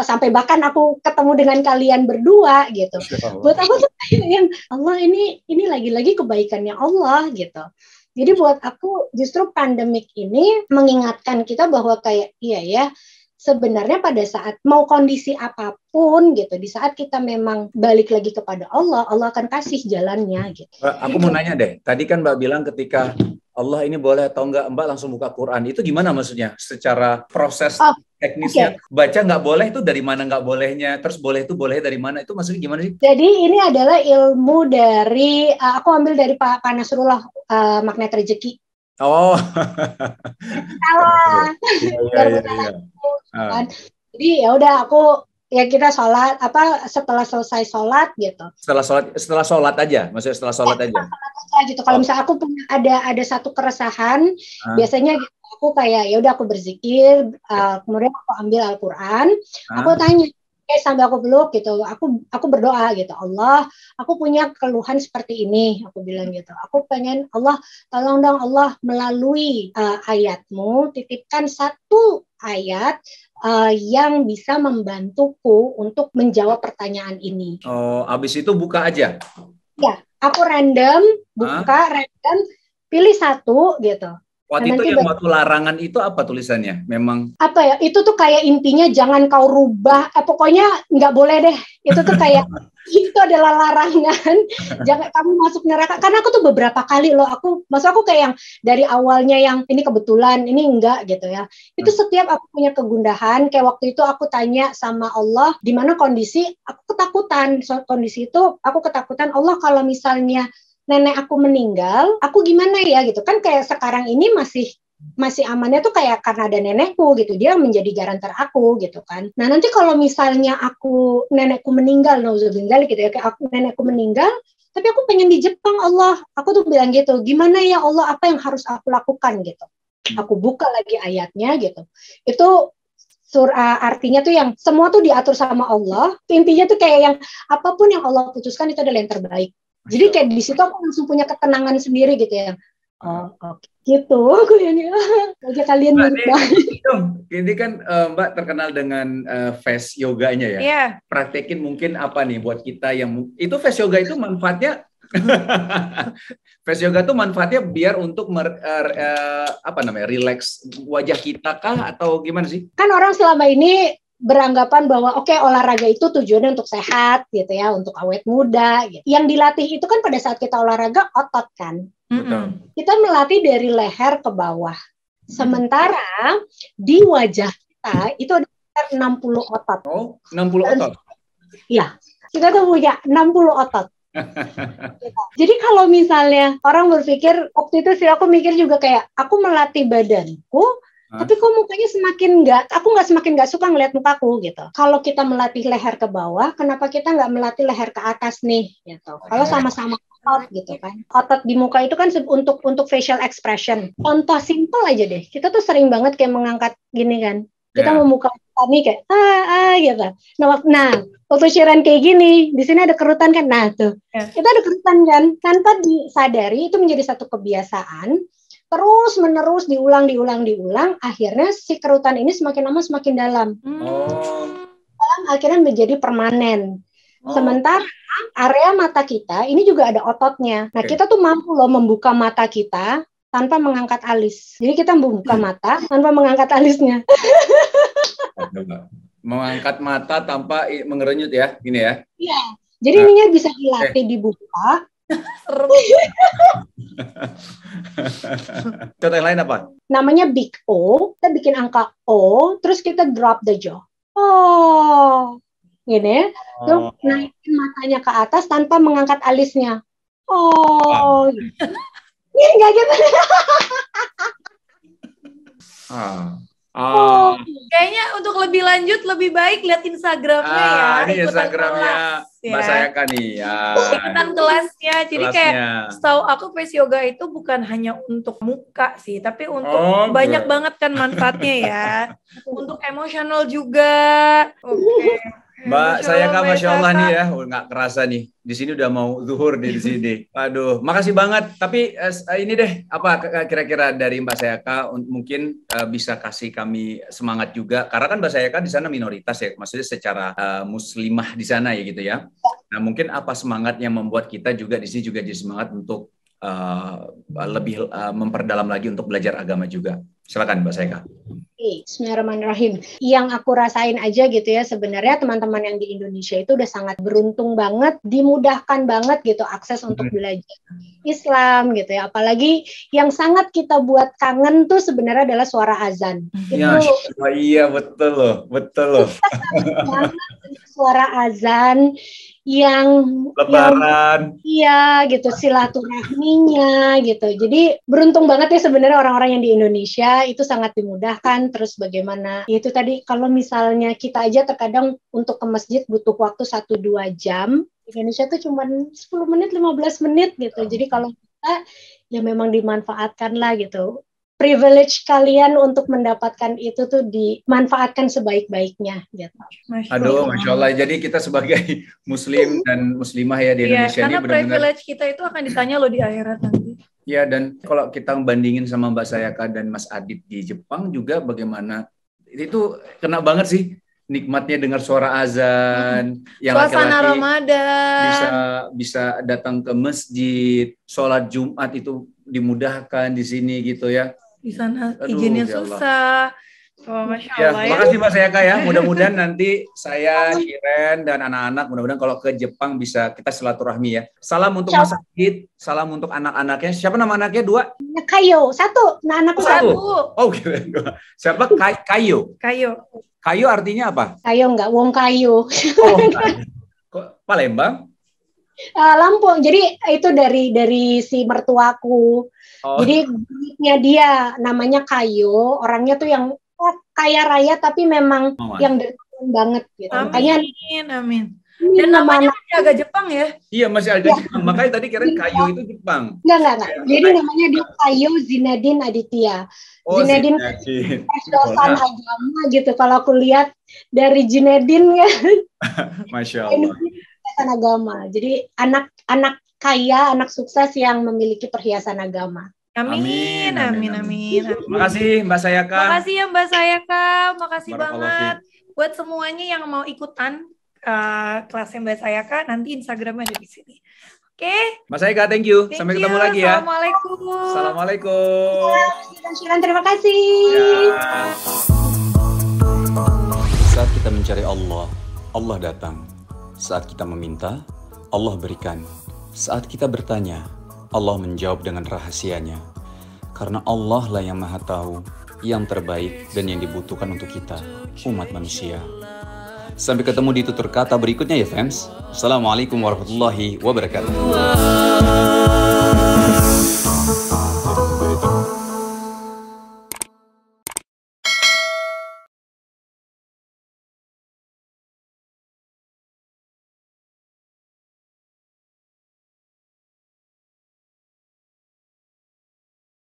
sampai bahkan aku ketemu dengan kalian berdua gitu. Buat aku tuh kayak Allah ini lagi-lagi kebaikannya Allah gitu. Jadi buat aku justru pandemik ini mengingatkan kita bahwa kayak iya ya. Sebenarnya pada saat mau kondisi apapun gitu, di saat kita memang balik lagi kepada Allah, Allah akan kasih jalannya gitu. Aku mau nanya deh, tadi kan Mbak bilang ketika Allah ini boleh atau enggak, Mbak langsung buka Quran. Itu gimana maksudnya? Secara proses teknisnya, baca nggak boleh itu dari mana nggak bolehnya? Terus boleh itu boleh dari mana? Itu maksudnya gimana sih? Jadi ini adalah ilmu dari, aku ambil dari Pak Nasrullah, Magnet Rezeki. Oh, salah. Jadi ya udah aku ya kita sholat setelah selesai sholat gitu. Setelah sholat aja, maksudnya setelah sholat aja. Gitu. Kalau misalnya aku punya ada satu keresahan, biasanya gitu, aku kayak ya udah aku berzikir, kemudian aku ambil Al-Quran, aku tanya. Sambil aku peluk gitu, aku berdoa gitu, Allah, aku punya keluhan seperti ini, aku bilang gitu, aku pengen Allah, tolong dong Allah melalui ayatmu, titipkan satu ayat yang bisa membantuku untuk menjawab pertanyaan ini. Oh, abis itu buka aja? Ya, aku random, random, pilih satu gitu. Waktu itu yang waktu larangan itu apa tulisannya? Memang apa ya? Itu tuh kayak intinya jangan kau rubah. Pokoknya nggak boleh deh. Itu tuh kayak itu adalah larangan. Jangan kamu masuk neraka. Karena aku tuh beberapa kali loh. Aku kayak yang dari awalnya yang ini kebetulan, ini enggak gitu ya. Itu setiap aku punya kegundahan. Kayak waktu itu aku tanya sama Allah, di mana kondisi aku ketakutan. So, kondisi itu aku ketakutan Allah kalau misalnya nenek aku meninggal, aku gimana ya gitu kan, kayak sekarang ini masih amannya tuh kayak karena ada nenekku gitu, dia menjadi garantor aku gitu kan. Nah nanti kalau misalnya nenekku meninggal, nauzubillah gitu ya, kayak nenekku meninggal, tapi aku pengen di Jepang Allah, aku tuh bilang gitu, gimana ya Allah, apa yang harus aku lakukan gitu. Aku buka lagi ayatnya gitu, itu artinya tuh yang semua tuh diatur sama Allah, intinya tuh kayak yang apapun yang Allah putuskan itu adalah yang terbaik. Jadi kayak di situ aku langsung punya ketenangan sendiri gitu ya. Oh, oke. Gitu. Aku ini aja kalian mirip banget. Ini kan Mbak terkenal dengan face yoganya ya. Iya. Praktekin mungkin apa nih buat kita yang itu face yoga itu manfaatnya face yoga itu manfaatnya biar untuk apa namanya, relax wajah kita kah atau gimana sih? Kan orang selama ini beranggapan bahwa oke, olahraga itu tujuannya untuk sehat gitu ya, untuk awet muda gitu. Yang dilatih itu kan pada saat kita olahraga otot kan. Betul. Kita melatih dari leher ke bawah. Sementara di wajah kita itu ada sekitar 60 otot. Oh, 60 otot. Iya. Kita tuh punya 60 otot. Jadi kalau misalnya orang berpikir, waktu itu sih aku mikir juga kayak aku melatih badanku, tapi kok mukanya aku nggak semakin nggak suka ngeliat mukaku gitu. Kalau kita melatih leher ke bawah, kenapa kita nggak melatih leher ke atas nih gitu? Kalau sama-sama otot gitu kan. Otot di muka itu kan untuk facial expression. Contoh simple aja deh. Kita tuh sering banget kayak mengangkat gini kan. Kita membuka nih kayak gitu. Nah, waktu siaran kayak gini, di sini ada kerutan kan. Nah, tuh. Kita ada kerutan kan. Tanpa disadari itu menjadi satu kebiasaan. Terus menerus diulang, akhirnya si kerutan ini semakin lama semakin dalam. Akhirnya menjadi permanen. Sementara area mata kita ini juga ada ototnya. Nah, kita tuh mampu loh membuka mata kita tanpa mengangkat alis. Jadi kita membuka mata tanpa mengangkat alisnya. Mengangkat mata tanpa mengerenyut ya, gini ya. Iya. Jadi ininya bisa dilatih dibuka. Contoh yang lain apa? Namanya big O. Kita bikin angka O, terus kita drop the jaw. Oh, gini. Terus naikin matanya ke atas tanpa mengangkat alisnya. Oh, ini nggak gitu. Kayaknya untuk lebih lanjut lebih baik lihat Instagramnya ya. Ini Instagramnya Mbak Sayaka nih. Ikutan kelasnya. Jadi kayak setahu aku face yoga itu bukan hanya untuk muka sih, tapi untuk banyak banget kan manfaatnya ya. Untuk emosional juga. Oke. Mbak Sayaka, Masya Allah nih ya, nggak kerasa nih. Di sini udah mau zuhur di sini. Aduh, makasih banget. Tapi ini deh, apa kira-kira dari Mbak Sayaka mungkin bisa kasih kami semangat juga. Karena kan Mbak Sayaka di sana minoritas ya, maksudnya secara muslimah di sana ya gitu ya. Nah, mungkin apa semangat yang membuat kita juga di sini juga jadi semangat untuk lebih memperdalam lagi untuk belajar agama juga. Silakan Mbak Sayaka. Bismillahirrahmanirrahim. Yang aku rasain aja gitu ya, sebenarnya teman-teman yang di Indonesia itu udah sangat beruntung banget, dimudahkan banget gitu akses untuk belajar Islam gitu ya. Apalagi yang sangat kita buat kangen tuh sebenarnya adalah suara azan. Ya, iya betul loh. Suara azan yang lebaran. Iya gitu, silaturahminya gitu. Jadi beruntung banget ya sebenarnya orang-orang yang di Indonesia itu sangat dimudahkan. Terus bagaimana itu tadi, kalau misalnya kita aja terkadang untuk ke masjid butuh waktu 1-2 jam, Indonesia tuh cuma 10 menit 15 menit gitu. Jadi kalau kita ya memang dimanfaatkan lah gitu. Privilege kalian untuk mendapatkan itu tuh dimanfaatkan sebaik-baiknya gitu. Aduh, Masya Allah. Jadi kita sebagai muslim dan muslimah ya di Indonesia ini benar-benar, privilege kita itu akan ditanya loh di akhirat nanti. Ya, dan kalau kita bandingin sama Mbak Sayaka dan Mas Adit di Jepang juga bagaimana, itu kena banget sih nikmatnya dengar suara azan, yang suasana laki-laki Ramadan bisa datang ke masjid, sholat Jumat itu dimudahkan di sini gitu ya. Di sana izinnya susah. Masya Allah ya. Makasih Mbak Sayaka ya. Mudah-mudahan nanti saya, Kiren, dan anak-anak mudah-mudahan kalau ke Jepang bisa kita silaturahmi ya. Salam untuk Mas Adit, salam untuk anak-anaknya. Siapa nama anaknya? 2? Kayo, 1. Nah, anakku 1. Oh, Kiren 2. Siapa? Kayo. Kayo artinya apa? Kayo enggak, wong kayu. Oh, kok Palembang? Lampung. Jadi itu dari si mertuaku. Jadi gurunya dia namanya Kayo, orangnya tuh yang kaya raya tapi memang yang dermawan banget gitu. Amin. Dan namanya masih agak Jepang ya? Iya, masih agak Jepang. Makanya tadi kira Kayo itu Jepang. Enggak. Jadi namanya dia Kayo Zinedine Aditya. Zinedine dosen agama gitu. Kalau aku lihat dari Zinedine ya. Masya Allah. Dosen agama. Jadi anak kaya, anak sukses yang memiliki perhiasan agama. Amin. Makasih Mbak Sayaka. Makasih ya Mbak Sayaka, makasih Barakallahu banget buat semuanya yang mau ikutan kelasnya Mbak Sayaka. Nanti Instagramnya ada di sini. Oke. Mbak Sayaka, thank you. Thank Sampai you. ketemu lagi ya. Assalamualaikum. Assalamualaikum. Syiran, terima kasih. Ya. Saat kita mencari Allah, Allah datang. Saat kita meminta, Allah berikan. Saat kita bertanya, Allah menjawab dengan rahasianya. Karena Allah lah yang maha tahu, yang terbaik dan yang dibutuhkan untuk kita, umat manusia. Sampai ketemu di tutur kata berikutnya ya fans. Assalamualaikum warahmatullahi wabarakatuh.